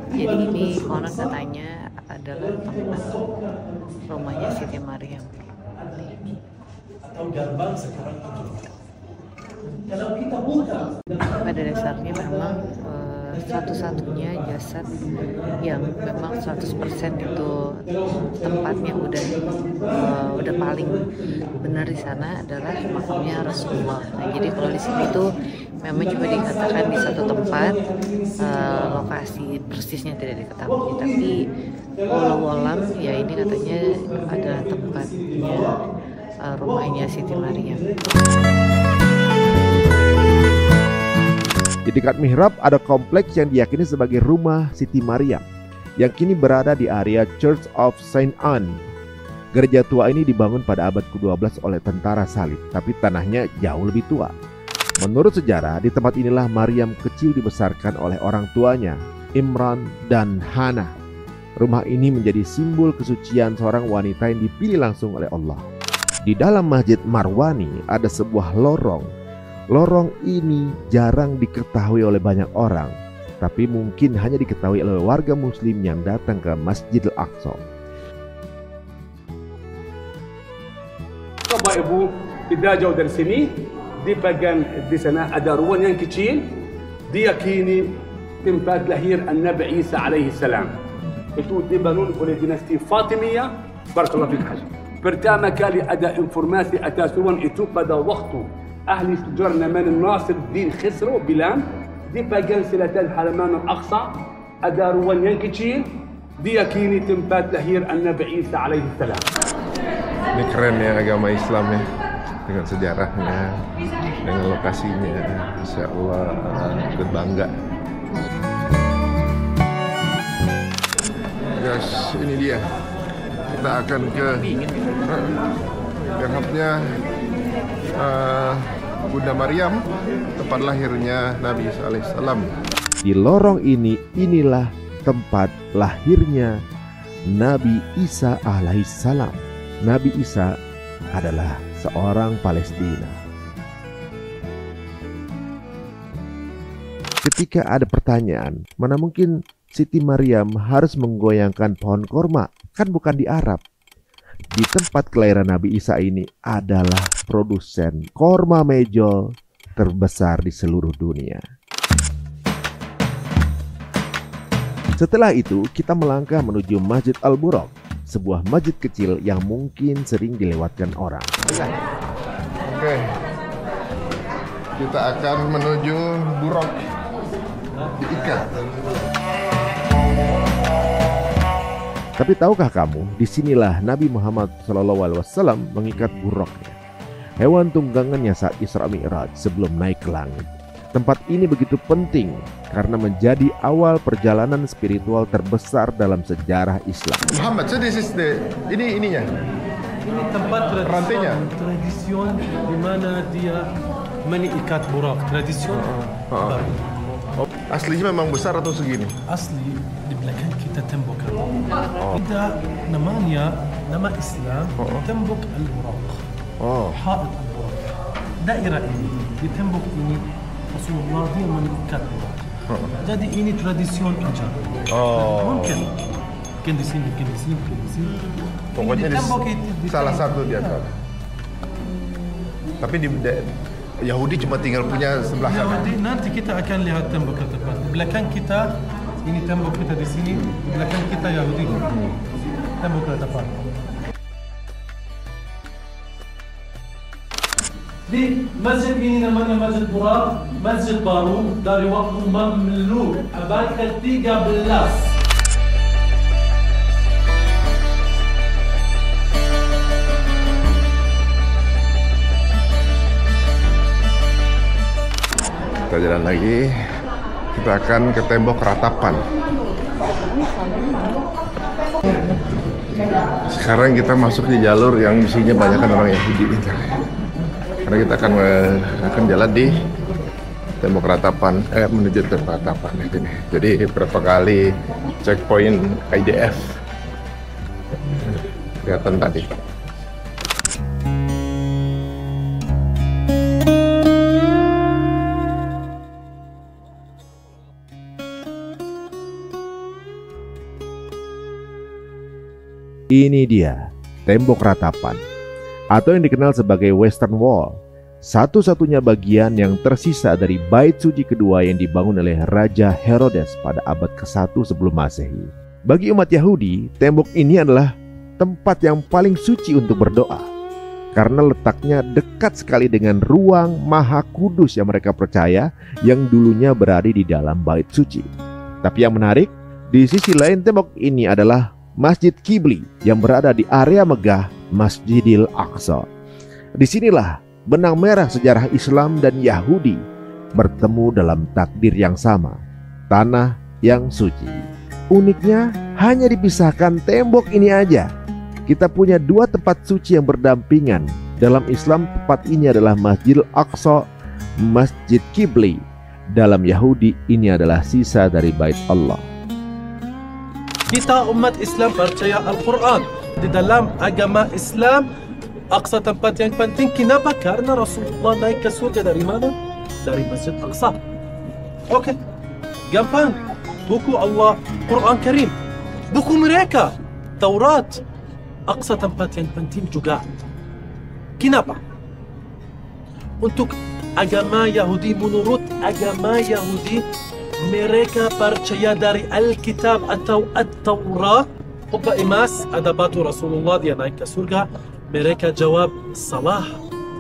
Jadi ini konon katanya adalah tempat rumahnya Siti Maryam. Pada dasarnya memang satu-satunya jasad yang memang 100% itu tempatnya udah paling benar di sana adalah makamnya Rasulullah. Nah, jadi kalau di sini tuh memang cuma dikatakan di satu tempat, lokasi persisnya tidak diketahui, tapi walau ya ini katanya adalah tempatnya rumahnya Siti Maryam. Di dekat mihrab ada kompleks yang diyakini sebagai rumah Siti Maryam yang kini berada di area Church of Saint Anne. Gereja tua ini dibangun pada abad ke-12 oleh tentara salib, tapi tanahnya jauh lebih tua. Menurut sejarah, di tempat inilah Maryam kecil dibesarkan oleh orang tuanya, Imran dan Hana. Rumah ini menjadi simbol kesucian seorang wanita yang dipilih langsung oleh Allah. Di dalam Masjid Marwani ada sebuah lorong. Lorong ini jarang diketahui oleh banyak orang, tapi mungkin hanya diketahui oleh warga muslim yang datang ke Masjidil Aqsa. Bapak Ibu, tidak jauh dari sini, di bagian di sana ada ruang yang kecil, diyakini tempat lahir Nabi Isa alaihi salam. Itu dibangun oleh dinasti Fatimiyah. Barakallahu fik Haj. Pertama kali ada informasi atas ruang itu pada waktu ahli sejarah من Nasir Din Khosrow bilang di bagian selatan halaman Al-Aqsa ada ruang yang kecil diyakini tempat lahir Nabi Isa alaihi salam. Ini keren ya agama Islam ya, dengan sejarahnya, dengan lokasinya. Insya Allah berbangga. Guys, ini dia. Kita akan ke mihrabnya Bunda Maryam, tempat lahirnya Nabi Isa alaihissalam. Di lorong ini, inilah tempat lahirnya Nabi Isa alaihissalam. Nabi Isa adalah seorang Palestina. Ketika ada pertanyaan, mana mungkin Siti Maryam harus menggoyangkan pohon korma? Kan bukan di Arab. Di tempat kelahiran Nabi Isa ini adalah produsen korma mejol terbesar di seluruh dunia. Setelah itu kita melangkah menuju Masjid Al-Buraq, sebuah masjid kecil yang mungkin sering dilewatkan orang. Oke, kita akan menuju Buraq diikat. Tapi tahukah kamu, disinilah Nabi Muhammad SAW mengikat buraqnya, hewan tunggangannya saat Isra Mi'raj sebelum naik ke langit. Tempat ini begitu penting karena menjadi awal perjalanan spiritual terbesar dalam sejarah Islam. Muhammad, so this is ininya. Ini tempat rantainya. Tradisi di mana dia mengikat buraq. Tradisi baru. Aslinya memang besar atau segini? Asli di belakang kita tembok. Kita namanya nama Islam tembok al-buraq. Haid al-buraq. Daerah ini di tembok ini Rasulullah dia mengikat buraq. Jadi ini tradisi aja. Mungkin di sini, mungkin di sini. Pokoknya di salah satu di antara. Tapi di Yahudi cuma tinggal punya sebelah sana. Yahudi nanti kita akan lihat tembok ke depan. Di belakang kita ini tembok kita di sini. Di belakang kita Yahudi. Tembok ke depan. Di masjid ini namanya Masjid Buraq, masjid baru dari waktu Mamluk abad ke-13. Kita jalan lagi, kita akan ke tembok ratapan. Sekarang kita masuk di jalur yang isinya banyak orang Yahudi. Karena kita akan jalan di tembok ratapan, menuju tembok ratapan ini. Jadi berapa kali checkpoint IDF kelihatan tadi. Ini dia, tembok ratapan, atau yang dikenal sebagai Western Wall, satu-satunya bagian yang tersisa dari Bait Suci kedua yang dibangun oleh Raja Herodes pada abad ke-1 sebelum Masehi. Bagi umat Yahudi, tembok ini adalah tempat yang paling suci untuk berdoa, karena letaknya dekat sekali dengan ruang Maha Kudus yang mereka percaya yang dulunya berada di dalam Bait Suci. Tapi yang menarik, di sisi lain tembok ini adalah Masjid Qibli yang berada di area megah Masjidil Aqsa. Disinilah benang merah sejarah Islam dan Yahudi bertemu dalam takdir yang sama, tanah yang suci. Uniknya hanya dipisahkan tembok ini aja. Kita punya dua tempat suci yang berdampingan. Dalam Islam tempat ini adalah Masjidil Aqsa, Masjid Qibli. Dalam Yahudi ini adalah sisa dari Bait Allah. Kita umat Islam percaya Al-Quran. Di dalam agama Islam, Aqsa tempat yang penting. Kenapa? Karena Rasulullah naik ke surga dari mana? Dari Masjid Aqsa. Oke, gampang. Buku Allah, Quran Karim. Buku mereka, Taurat. Aqsa tempat yang penting juga. Kenapa? Untuk agama Yahudi, menurut agama Yahudi, mereka percaya dari Alkitab atau At-Taurat. Kubah emas ada batu Rasulullah dia naik ke surga. Mereka jawab salah.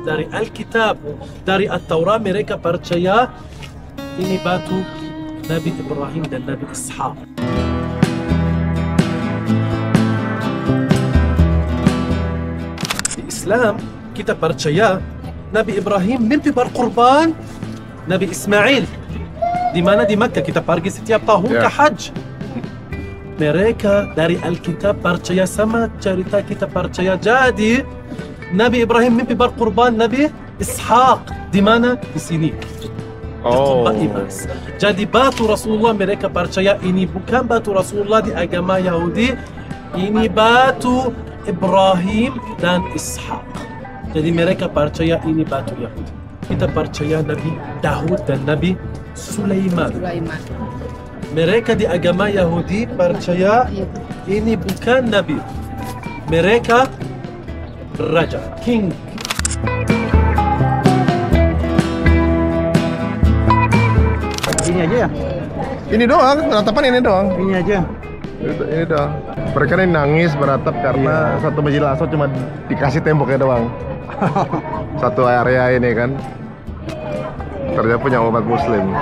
Dari Alkitab, dari At-Taurat mereka percaya ini batu Nabi Ibrahim dan Nabi Ishaq. Di Islam kita percaya Nabi Ibrahim mimpi berkorban Nabi Ismail. Di mana di Makkah kita pergi setiap tahun ke Hajj. Mereka dari Alkitab percaya sama cerita kita percaya. Jadi Nabi Ibrahim mimpi berkorban Nabi Ishaq. Di mana? Di sini. Jadi batu Rasulullah mereka percaya ini bukan batu Rasulullah di agama Yahudi. Ini batu Ibrahim dan Ishaq. Jadi mereka percaya ini batu Yahudi. Kita percaya Nabi Daud dan Nabi Sulaiman. Mereka di agama Yahudi percaya ini bukan Nabi. Mereka raja, king. Ini aja ya? Ini doang, ratapan ini doang. Ini aja. Ini dong. Mereka nih nangis beratap karena satu Masjidil Aqsa cuma dikasih temboknya doang. Satu area ini kan. Ternyata punya umat Muslim.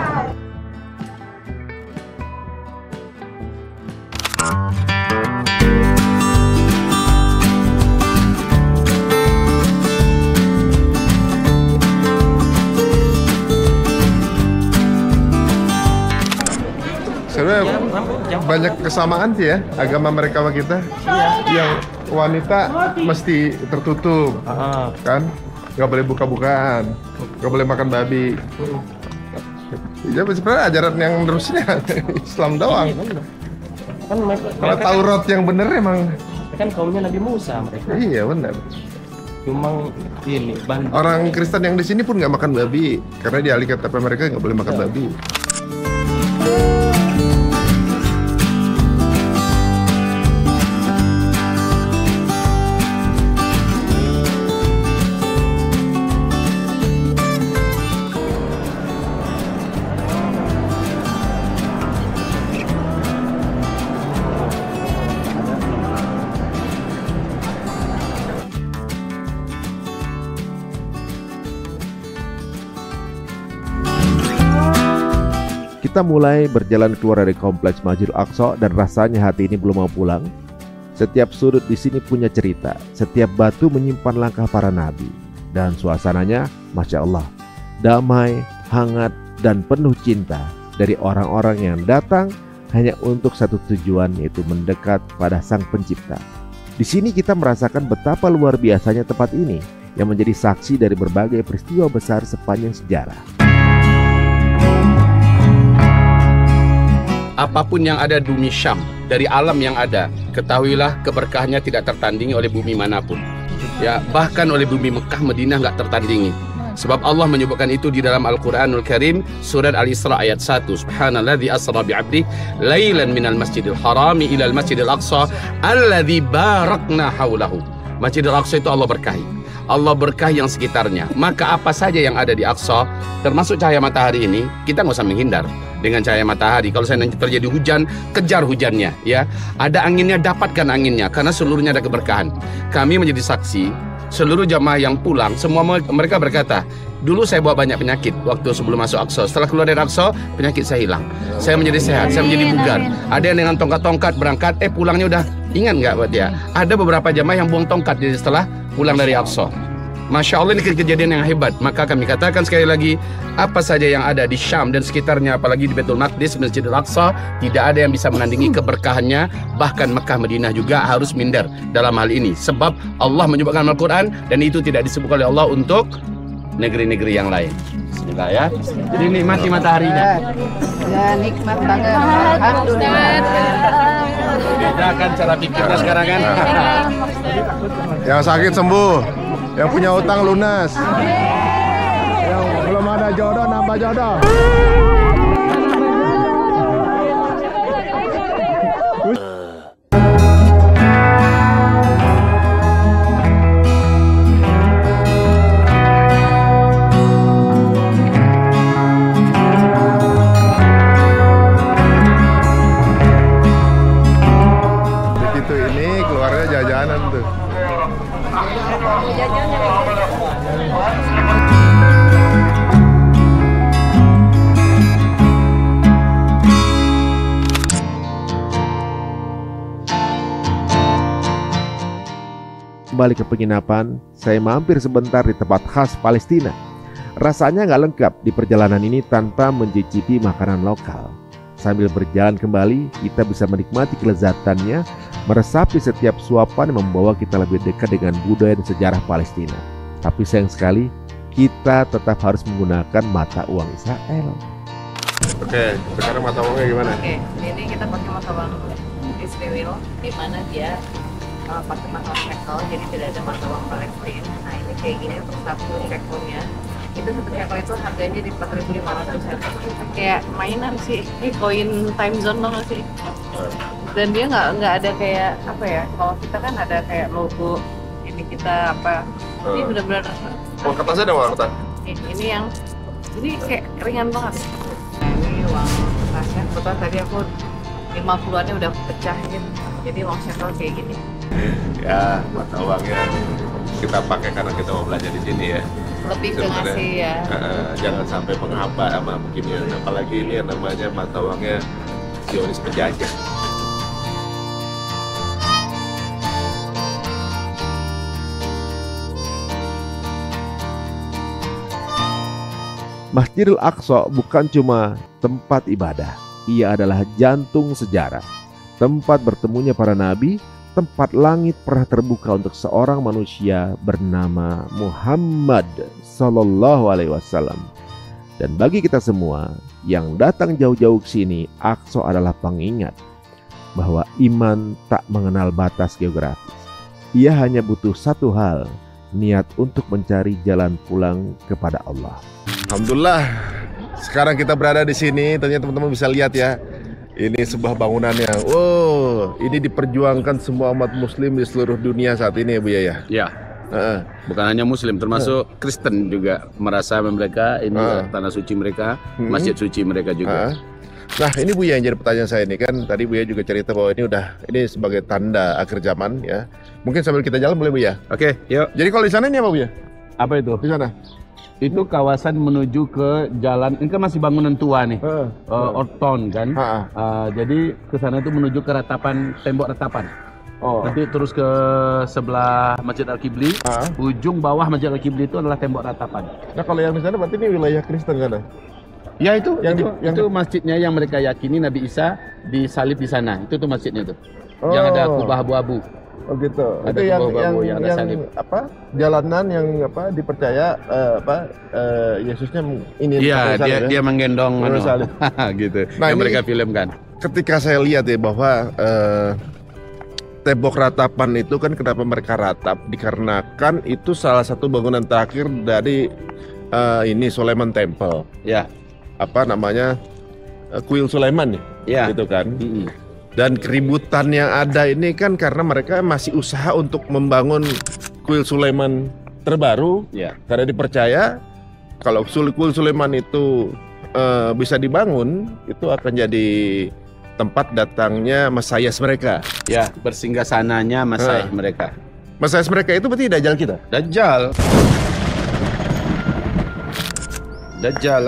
Sebenarnya banyak kesamaan sih ya agama mereka sama kita. Yang wanita mesti tertutup, kan? Nggak boleh buka-bukaan, nggak boleh makan babi. Ya sebenarnya ajaran yang terusnya Islam doang. Kan kalau Taurat yang bener emang kan kaumnya Nabi Musa mereka. Iya benar. Cuma ini orang Kristen yang di sini pun nggak makan babi karena di Alkitab mereka nggak boleh makan babi. Kita mulai berjalan keluar dari kompleks Masjidil Aqsa dan rasanya hati ini belum mau pulang. Setiap sudut di sini punya cerita, setiap batu menyimpan langkah para nabi. Dan suasananya, Masya Allah, damai, hangat, dan penuh cinta dari orang-orang yang datang hanya untuk satu tujuan, yaitu mendekat pada Sang Pencipta. Di sini kita merasakan betapa luar biasanya tempat ini yang menjadi saksi dari berbagai peristiwa besar sepanjang sejarah. Apapun yang ada di bumi Syam, dari alam yang ada, ketahuilah keberkahannya tidak tertandingi oleh bumi manapun. Ya, bahkan oleh bumi Mekah, Madinah nggak tertandingi. Sebab Allah menyebutkan itu di dalam Al-Quranul Karim, surat Al-Isra ayat 1. Subhanalladzi asra bi'abdihi lailan minal masjidil harami ilal masjidil aqsa alladzi barakna haulahu. Masjidil Aqsa itu Allah berkahi. Allah berkahi yang sekitarnya. Maka apa saja yang ada di Aqsa, termasuk cahaya matahari ini, kita nggak usah menghindar dengan cahaya matahari. Kalau saya nanti terjadi hujan, kejar hujannya, ya. Ada anginnya, dapatkan anginnya, karena seluruhnya ada keberkahan. Kami menjadi saksi, seluruh jamaah yang pulang, semua mereka berkata, dulu saya bawa banyak penyakit waktu sebelum masuk Aqsa. Setelah keluar dari Aqsa, penyakit saya hilang. Saya menjadi sehat, saya menjadi bugar. Ada yang dengan tongkat-tongkat berangkat, pulangnya udah, ingat nggak buat dia? Ada beberapa jamaah yang buang tongkat jadi setelah pulang dari Aqsa. Masya Allah, ini kejadian yang hebat. Maka kami katakan sekali lagi, apa saja yang ada di Syam dan sekitarnya, apalagi di Baitul Maqdis, Masjidil Aqsa, tidak ada yang bisa menandingi keberkahannya. Bahkan Mekah, Madinah juga harus minder dalam hal ini. Sebab Allah menyebutkan Al-Quran, dan itu tidak disebut oleh Allah untuk negeri-negeri yang lain. Bismillah ya. Jadi nikmati mataharinya. Ya, nikmat banget. Alhamdulillah. Beda kan cara pikirnya sekarang kan. Yang sakit sembuh, yang punya utang lunas, yang belum ada jodoh nambah jodoh. Begitu ini keluarnya jajanan tuh. Kembali ke penginapan, saya mampir sebentar di tempat khas Palestina. Rasanya nggak lengkap di perjalanan ini tanpa mencicipi makanan lokal. Sambil berjalan kembali, kita bisa menikmati kelezatannya, meresapi setiap suapan yang membawa kita lebih dekat dengan budaya dan sejarah Palestina. Tapi sayang sekali, kita tetap harus menggunakan mata uang Israel. Oke, sekarang mata uangnya gimana? Oke, ini kita pakai mata uang Israel, di mana dia pakai mata uang shekel, jadi tidak ada mata uang Palestina. Nah, ini kayak gini untuk satu shekelnya. Itu satu shekel itu harganya di 4.500. Kayak mainan sih, ini koin time zone dong sih. Dan dia nggak ada kayak apa ya? Kalau kita kan ada kayak logo ini kita apa? Ini benar-benar. Oh, kertasnya ada uang kertas? Ini kayak ringan banget. Nah, ini uang kertasnya. Kebetulan tadi aku 50-annya udah pecah gitu. Jadi uang shekel kayak gini. Ya, mata uangnya kita pakai karena kita mau belajar di sini ya. Lebih ke ngasih ya. Jangan sampai menghambat sama begini. Apalagi ini yang namanya mata uangnya Zionis penjajah. Masjidil Aqsa bukan cuma tempat ibadah, ia adalah jantung sejarah, tempat bertemunya para nabi, tempat langit pernah terbuka untuk seorang manusia bernama Muhammad Sallallahu Alaihi Wasallam. Dan bagi kita semua yang datang jauh-jauh ke sini, Aqsa adalah pengingat bahwa iman tak mengenal batas geografis. Ia hanya butuh satu hal, niat untuk mencari jalan pulang kepada Allah. Alhamdulillah, sekarang kita berada di sini. Ternyata teman-teman bisa lihat ya, ini sebuah bangunan yang, ini diperjuangkan semua umat Muslim di seluruh dunia saat ini ya Bu ya. Ya, bukan hanya Muslim, termasuk Kristen juga merasa mereka ini tanah suci mereka, masjid suci mereka juga. Nah ini Bu ya yang jadi pertanyaan saya ini kan, tadi Bu ya juga cerita bahwa ini sebagai tanda akhir zaman ya. Mungkin sambil kita jalan boleh Bu ya? Oke, yuk. Jadi kalau di sana ini apa Bu ya? Apa itu? Di sana? Itu kawasan menuju ke jalan, ini kan masih bangunan tua nih, Orton kan. Jadi ke sana itu menuju ke ratapan, tembok ratapan. Nanti terus ke sebelah Masjid Al-Qibli, ujung bawah Masjid Al-Qibli itu adalah tembok ratapan. Nah kalau yang di sana berarti ini wilayah Kristen kan? Ya itu masjidnya yang mereka yakini Nabi Isa disalib di sana. Itu tuh masjidnya tuh. Yang ada kubah abu-abu. Oh gitu. Ada itu yang apa? Jalanan yang dipercaya Yesusnya ini. Iya, dia menggendong salib. Gitu. Nah, yang mereka filmkan. Ketika saya lihat ya bahwa tembok ratapan itu kan kenapa mereka ratap? Dikarenakan itu salah satu bangunan terakhir dari ini Sulaiman Temple. Ya. Apa namanya? Kuil Sulaiman nih. Ya. Gitu kan. Dan keributan yang ada ini kan karena mereka masih usaha untuk membangun kuil Sulaiman terbaru. Karena dipercaya kalau kuil Sulaiman itu bisa dibangun, itu akan jadi tempat datangnya Mesias mereka. Ya, bersinggah sananya Mesias mereka. Mesias mereka itu berarti Dajjal kita? Dajjal.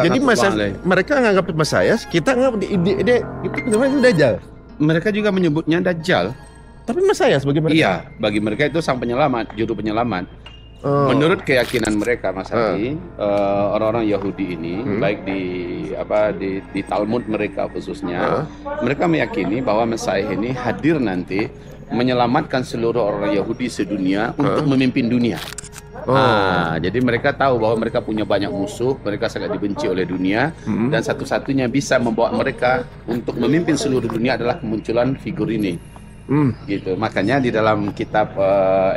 Jadi mereka nganggap Mesias, kita nganggap itu Dajjal. Mereka juga menyebutnya Dajjal. Tapi Mesias bagi mereka? Iya, bagi mereka itu sang penyelamat, juru penyelamat. Menurut keyakinan mereka, Mas Adi, orang-orang Yahudi ini, baik di Talmud mereka khususnya, mereka meyakini bahwa Mesias ini hadir nanti menyelamatkan seluruh orang Yahudi sedunia untuk memimpin dunia. Jadi mereka tahu bahwa mereka punya banyak musuh, mereka sangat dibenci oleh dunia, dan satu-satunya bisa membawa mereka untuk memimpin seluruh dunia adalah kemunculan figur ini. Gitu. Makanya di dalam kitab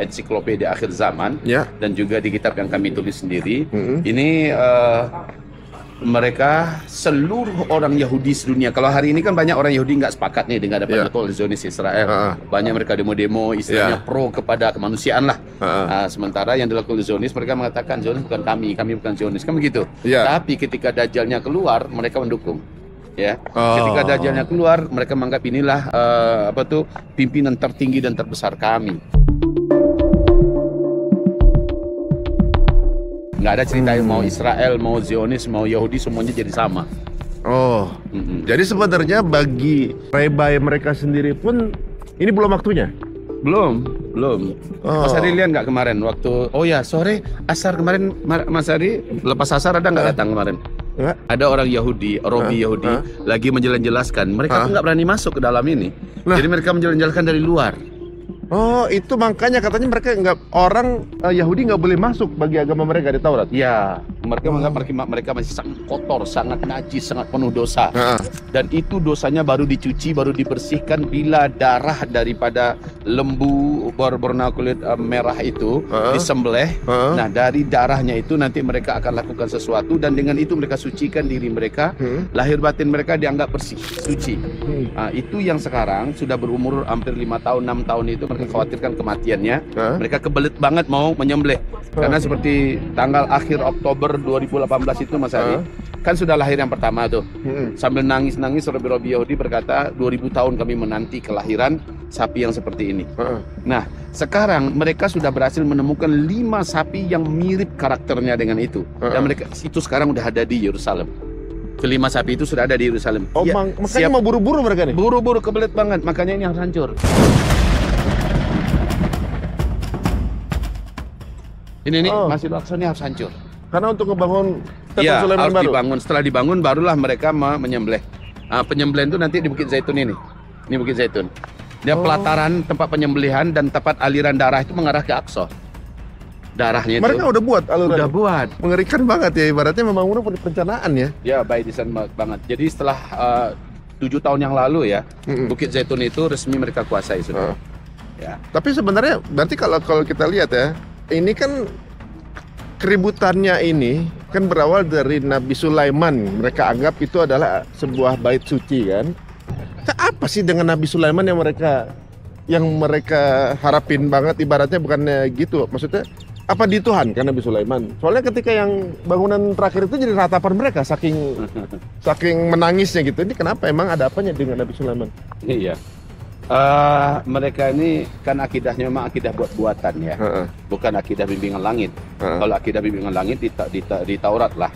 ensiklopedia akhir zaman dan juga di kitab yang kami tulis sendiri, ini mereka seluruh orang Yahudi sedunia. Kalau hari ini kan banyak orang Yahudi nggak sepakat nih dengan adanya Zionis Israel. Banyak mereka demo-demo istilahnya pro kepada kemanusiaan lah. Sementara yang dilakukan Zionis, mereka mengatakan Zionis bukan kami bukan Zionis, kan begitu. Tapi ketika Dajjalnya keluar, mereka mendukung. Ya, ketika Dajjalnya keluar, mereka menganggap inilah pimpinan tertinggi dan terbesar kami. Nggak ada cerita mau Israel, mau Zionis, mau Yahudi, semuanya jadi sama. Jadi sebenarnya bagi rebai mereka sendiri pun ini belum waktunya? Belum. Mas Ari lihat nggak kemarin waktu, sore asar kemarin Mas Ari lepas asar ada nggak datang kemarin? Ada orang Yahudi, Robi Yahudi lagi menjelaskan, mereka tuh nggak berani masuk ke dalam ini. Jadi mereka menjelaskan dari luar. Itu makanya katanya orang Yahudi nggak boleh masuk bagi agama mereka di Taurat. Ya, mereka menganggap mereka masih sangat kotor, sangat najis, sangat penuh dosa. Dan itu dosanya baru dicuci, baru dibersihkan bila darah daripada lembu berwarna kulit merah itu disembelih. Nah, dari darahnya itu nanti mereka akan lakukan sesuatu dan dengan itu mereka sucikan diri mereka, lahir batin mereka dianggap bersih, suci. Itu yang sekarang sudah berumur hampir 5 tahun, 6 tahun itu mereka khawatirkan kematiannya. Mereka kebelet banget mau menyembelih. Karena seperti tanggal akhir Oktober 2018 itu Mas Ari, kan sudah lahir yang pertama tuh. Sambil nangis-nangis Rabi Yahudi berkata 2000 tahun kami menanti kelahiran sapi yang seperti ini. Nah sekarang mereka sudah berhasil menemukan 5 sapi yang mirip karakternya dengan itu. Dan mereka itu sekarang udah ada di Yerusalem. Kelima sapi itu sudah ada di Yerusalem. Oh, ya, makanya mau buru-buru mereka nih? Buru-buru, kebelet banget. Makanya ini harus hancur. Ini Masjidil Aqsa ini harus hancur. Karena untuk ngebangun Iya, Sulaiman harus baru. dibangun. Setelah dibangun, barulah mereka menyembelih. Penyembelihan itu nanti di Bukit Zaitun ini. Ini Bukit Zaitun. Dia pelataran tempat penyembelihan dan tempat aliran darah itu mengarah ke Aqsa. Darahnya itu. Mereka udah buat aliran. Udah buat. Mengerikan banget ya, ibaratnya memang udah perencanaan ya. Ya, by design banget. Jadi setelah 7 tahun yang lalu ya, Bukit Zaitun itu resmi mereka kuasai sudah. Ya. Tapi sebenarnya berarti kalau kita lihat ya, ini kan keributannya ini kan berawal dari Nabi Sulaiman. Mereka anggap itu adalah sebuah bait suci kan. Apa sih dengan Nabi Sulaiman yang mereka harapin banget, ibaratnya bukannya gitu. Maksudnya apa dituhankan Nabi Sulaiman? Soalnya ketika yang bangunan terakhir itu jadi ratapan mereka saking menangisnya gitu. Ini kenapa, emang ada apanya dengan Nabi Sulaiman? Iya. Mereka ini kan akidahnya memang akidah buat-buatan ya, bukan akidah bimbingan langit. Kalau akidah bimbingan langit di Taurat lah,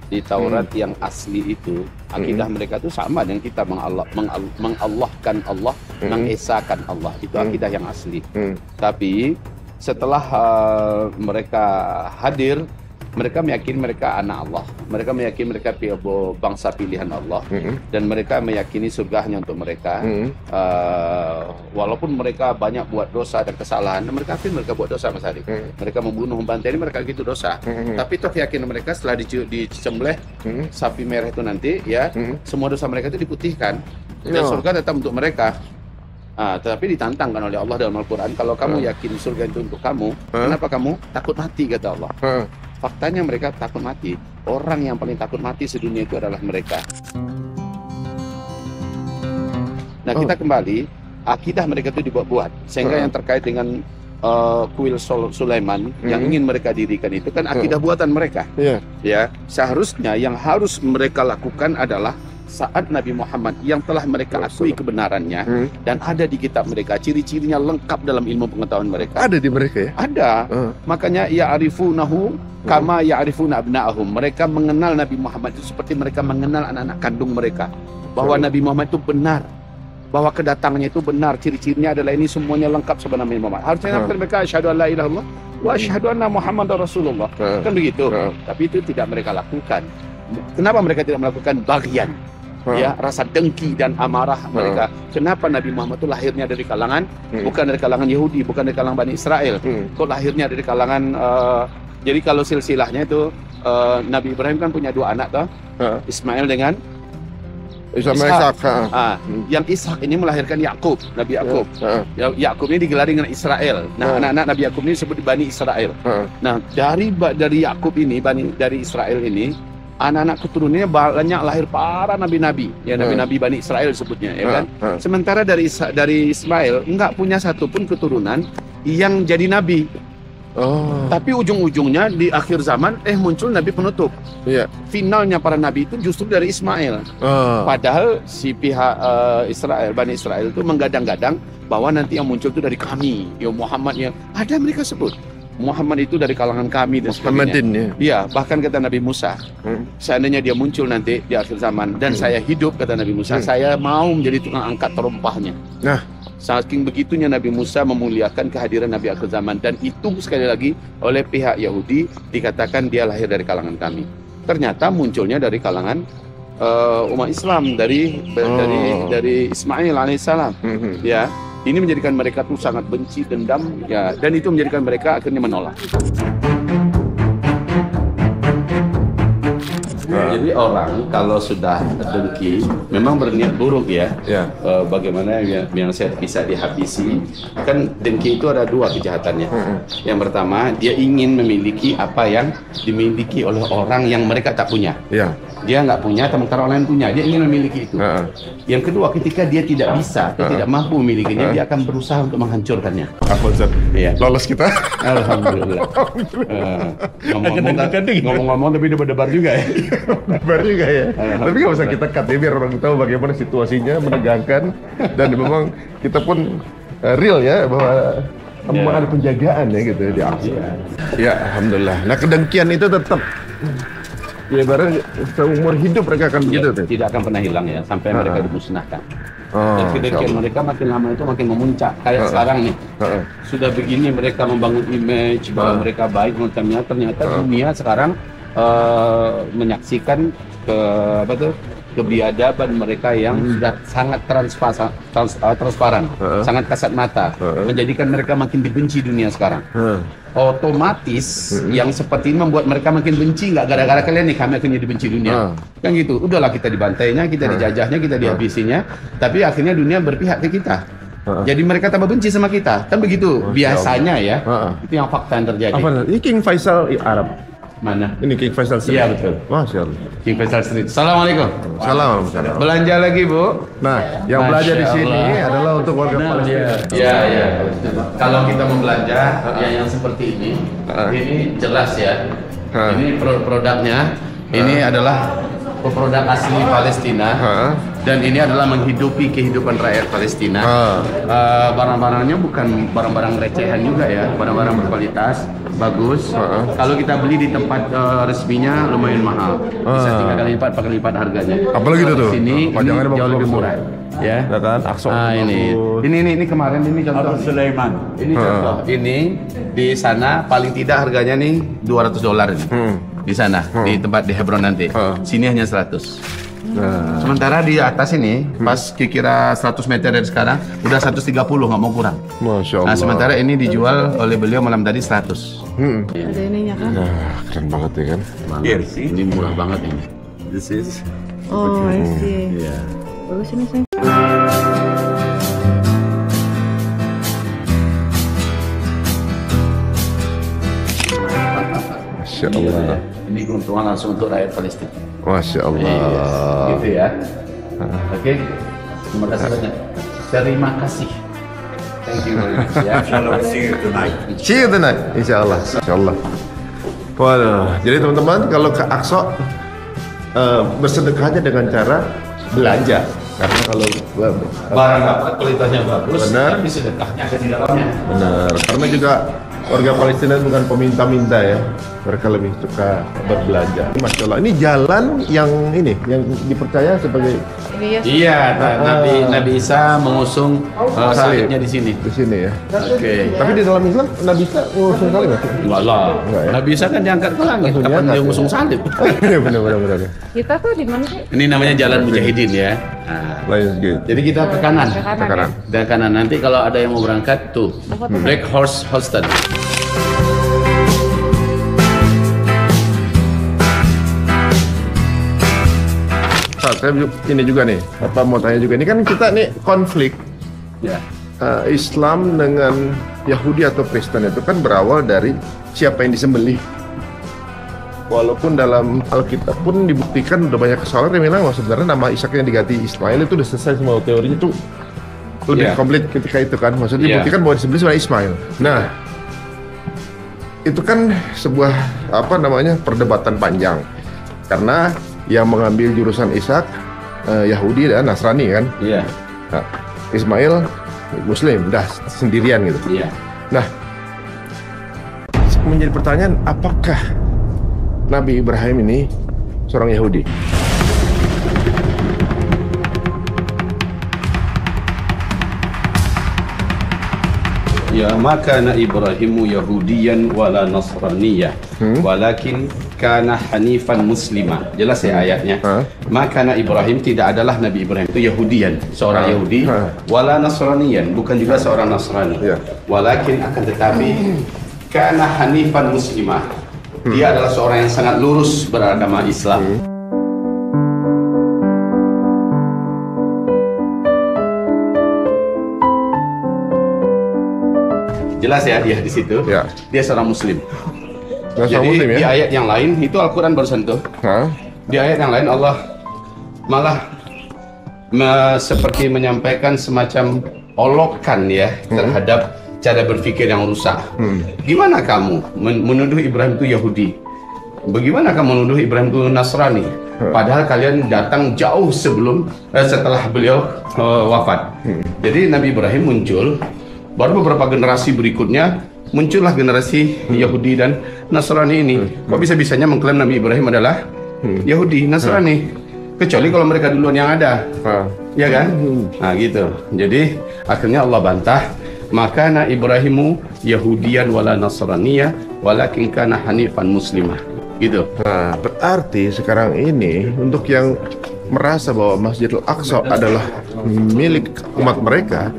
di Taurat yang asli itu akidah mereka itu sama dengan kita, mengallahkan Allah, mengesakan Allah, itu akidah yang asli. Tapi setelah mereka hadir, mereka meyakini mereka anak Allah, mereka meyakini mereka bangsa pilihan Allah, dan mereka meyakini surga hanya untuk mereka. Walaupun mereka banyak buat dosa dan kesalahan, mereka akui mereka buat dosa, Mas Ari. Mereka membunuh, membantai, mereka gitu dosa. Tapi toh keyakinan mereka setelah dicembelih sapi merah itu nanti, ya semua dosa mereka itu diputihkan dan surga tetap untuk mereka. Tetapi ditantangkan oleh Allah dalam Al-Quran, kalau kamu yakin surga itu untuk kamu, kenapa kamu takut mati, kata Allah. Faktanya mereka takut mati. Orang yang paling takut mati sedunia itu adalah mereka. Nah kita kembali, akidah mereka itu dibuat-buat. Sehingga yang terkait dengan kuil Sulaiman yang ingin mereka dirikan itu kan akidah buatan mereka. Ya, seharusnya yang harus mereka lakukan adalah saat Nabi Muhammad yang telah mereka akui kebenarannya dan ada di kitab mereka, ciri-cirinya lengkap dalam ilmu pengetahuan mereka. Ada di mereka ya? Ada. Makanya ya'rifunahu kama ya'rifuna abna'ahum. Mereka mengenal Nabi Muhammad itu seperti mereka mengenal anak-anak kandung mereka. Bahwa Nabi Muhammad itu benar, bahwa kedatangannya itu benar, ciri-cirinya adalah ini, semuanya lengkap sebenarnya Nabi Muhammad. Harusnya mereka asyhadu an la ilaha illallah wa asyhadu anna Muhammadar Rasulullah. Kan begitu. Tapi itu tidak mereka lakukan. Kenapa mereka tidak melakukan bagian? Ya, rasa dengki dan amarah mereka. Kenapa Nabi Muhammad itu lahirnya dari kalangan bukan dari kalangan Yahudi, bukan dari kalangan Bani Israel. Kok lahirnya dari kalangan jadi kalau silsilahnya itu Nabi Ibrahim kan punya 2 anak toh. Ismail dengan Ishak. Yang Ishak ini melahirkan Yakub, Nabi Yakub. Yakub ini digelari dengan Israel. Nah, anak-anak Nabi Yakub ini disebut Bani Israel. Nah, dari Yakub ini, dari Israel ini, anak-anak keturunannya banyak lahir para nabi-nabi, ya nabi-nabi Bani Israel disebutnya, ya kan. Sementara dari Ismail enggak punya satupun keturunan yang jadi nabi. Tapi ujung-ujungnya di akhir zaman muncul nabi penutup. Finalnya para nabi itu justru dari Ismail. Padahal si pihak Bani Israel itu menggadang-gadang bahwa nanti yang muncul itu dari kami, ya Muhammad, yang ada mereka sebut Muhammad itu dari kalangan kami dan sebagainya. Iya, bahkan kata Nabi Musa, seandainya dia muncul nanti di akhir zaman dan saya hidup, kata Nabi Musa, saya mau menjadi tukang angkat terompahnya. Saking begitunya Nabi Musa memuliakan kehadiran Nabi akhir zaman, dan itu sekali lagi oleh pihak Yahudi dikatakan dia lahir dari kalangan kami. Ternyata munculnya dari kalangan umat Islam, dari Ismail alaihissalam. Ya. Ini menjadikan mereka tuh sangat benci, dendam, ya, dan itu menjadikan mereka akhirnya menolak. Jadi orang kalau sudah dengki, memang berniat buruk ya. Bagaimana yang saya bisa dihabisi? Kan dengki itu ada 2 kejahatannya. Yang pertama, dia ingin memiliki apa yang dimiliki oleh orang yang mereka tak punya. Dia nggak punya, sementara orang lain punya. Dia ingin memiliki itu. Yang kedua, ketika dia tidak bisa, dia tidak mampu memilikinya, dia akan berusaha untuk menghancurkannya. Apa Ustaz? Iya. Lolos kita. Alhamdulillah. Ngomong-ngomong tapi debar-debar juga ya. Debar juga ya. Tapi nggak usah kita cut ya, biar orang tahu bagaimana situasinya menegangkan dan memang kita pun real ya bahwa memang ada penjagaan ya gitu di Aqsa. Ya, alhamdulillah. Nah, kedengkian itu tetap ya barang seumur hidup mereka akan begitu tuh. Tidak akan pernah hilang ya sampai mereka dimusnahkan. Dan kedengkian mereka makin lama itu makin memuncak. Kayak sekarang nih. Sudah begini mereka membangun image bahwa mereka baik, ternyata dunia sekarang menyaksikan kebiadaban mereka yang sudah sangat transparan, sangat kasat mata, menjadikan mereka makin dibenci dunia sekarang. Otomatis yang seperti ini membuat mereka makin benci, nggak gara-gara kalian nih kami akhirnya dibenci dunia. Kan gitu, udahlah kita dibantainya, kita dijajahnya, kita dihabisinya, tapi akhirnya dunia berpihak ke kita. Jadi mereka tambah benci sama kita, kan begitu biasanya ya. Itu yang fakta yang terjadi. Apa? Ini King Faisal Arab. Mana? Ini King Faisal Street. Iya betul. Masya Allah. King Faisal Street. Assalamualaikum. Salam. Belanja lagi Bu. Nah, yang belanja di sini adalah untuk warga Palestina. Iya. Kalau kita mau belanja yang seperti ini jelas ya. Ini produknya. Ini adalah produk asli Palestina. Dan ini adalah menghidupi kehidupan rakyat Palestina. Barang-barangnya bukan barang-barang recehan juga ya, barang-barang berkualitas, bagus. Kalau kita beli di tempat resminya lumayan mahal, bisa 3 kali lipat, 4 kali lipat harganya. Apalagi gitu tuh? Sini ini jauh lebih murah. Ya kan, Aqsa. Ini kemarin ini contoh. Sulaiman. Ini contoh. Ini di sana paling tidak harganya nih $200 ini. Di sana, di tempat di Hebron nanti. Sini hanya 100. Sementara di atas ini, pas kira 100 meter dari sekarang, udah 130, nggak mau kurang. Masya Allah. Nah, sementara ini dijual oleh beliau malam tadi 100. Ada ininya kan? Keren banget ya kan? Ini murah banget ini. This is. Oh, I see. Yeah. Bagus ini sayang. Masya Allah. Ini keuntungan langsung untuk rakyat Palestina. Masya Allah. Gitu ya. Oke. Terima kasih banyak. Terima kasih. Thank you very much ya. Inshallah, see you tonight. See you tonight, insya Allah. Waduh, jadi teman-teman kalau ke Aqsa bersedekahnya dengan cara belanja. Karena kalau barang dapat kualitasnya bagus, benar, tapi sedekahnya ada di dalamnya. Benar, karena juga warga Palestina bukan peminta-minta ya, mereka lebih suka berbelanja. Masya Allah, ini jalan yang dipercaya sebagai iya, Nabi Isa mengusung salibnya di sini. Di sini ya. Oke. Tapi di dalam Islam Nabi Isa mengusung salib nggak? Enggak lah. Nabi Isa kan diangkat ke langit. Kapan dia mengusung salib? Benar. Kita tuh di mana sih? Ini namanya Jalan Mujahidin ya. Jadi kita ke kanan. Ke kanan. Dan kanan nanti kalau ada yang mau berangkat tuh Black Horse Hostel. Saya ini juga nih, mau tanya juga. Ini kan kita nih konflik Islam dengan Yahudi atau Kristen itu kan berawal dari siapa yang disembelih. Walaupun dalam Alkitab pun dibuktikan udah banyak kesalahan yang bilang bahwa sebenarnya nama Ishak yang diganti Ismail itu udah selesai semua teorinya itu lebih komplit ketika itu kan. Maksudnya dibuktikan bahwa disembelih sebenarnya Ismail. Nah, itu kan sebuah perdebatan panjang karena yang mengambil jurusan Ishak Yahudi dan Nasrani kan. Iya. Nah, Ismail Muslim, dah sendirian gitu. Iya. Nah, menjadi pertanyaan, apakah Nabi Ibrahim ini seorang Yahudi? Ya, maka Ibrahimu Yahudiyan wala Nasraniyah, walakin kana hanifan muslima. Jelas ya ayatnya. Maka Ibrahim tidak adalah Nabi Ibrahim itu Yahudian, seorang Yahudi, wala Nasraniyan, bukan juga seorang Nasrani. Walakin akan tetapi kana hanifan muslimah. Dia adalah seorang yang sangat lurus beragama Islam. Jelas ya dia di situ. Dia seorang Muslim. Jadi Muslim, ya? Di ayat yang lain itu Al-Quran barusan tuh. Di ayat yang lain Allah malah seperti menyampaikan semacam olokan ya terhadap cara berpikir yang rusak. Gimana kamu menuduh Ibrahim itu Yahudi? Bagaimana kamu menuduh Ibrahim itu Nasrani? Padahal kalian datang jauh sebelum setelah beliau wafat. Jadi Nabi Ibrahim muncul, baru beberapa generasi berikutnya muncullah generasi Yahudi dan Nasrani ini. Kok bisa-bisanya mengklaim Nabi Ibrahim adalah Yahudi, Nasrani? Kecuali kalau mereka duluan yang ada, ya kan? Nah gitu. Jadi akhirnya Allah bantah. Makana Ibrahimu Yahudiyan wala Nasraniyah walakin kana hanifan muslimah. Gitu. Nah, berarti sekarang ini untuk yang merasa bahwa Masjidil Aqsa adalah milik umat mereka,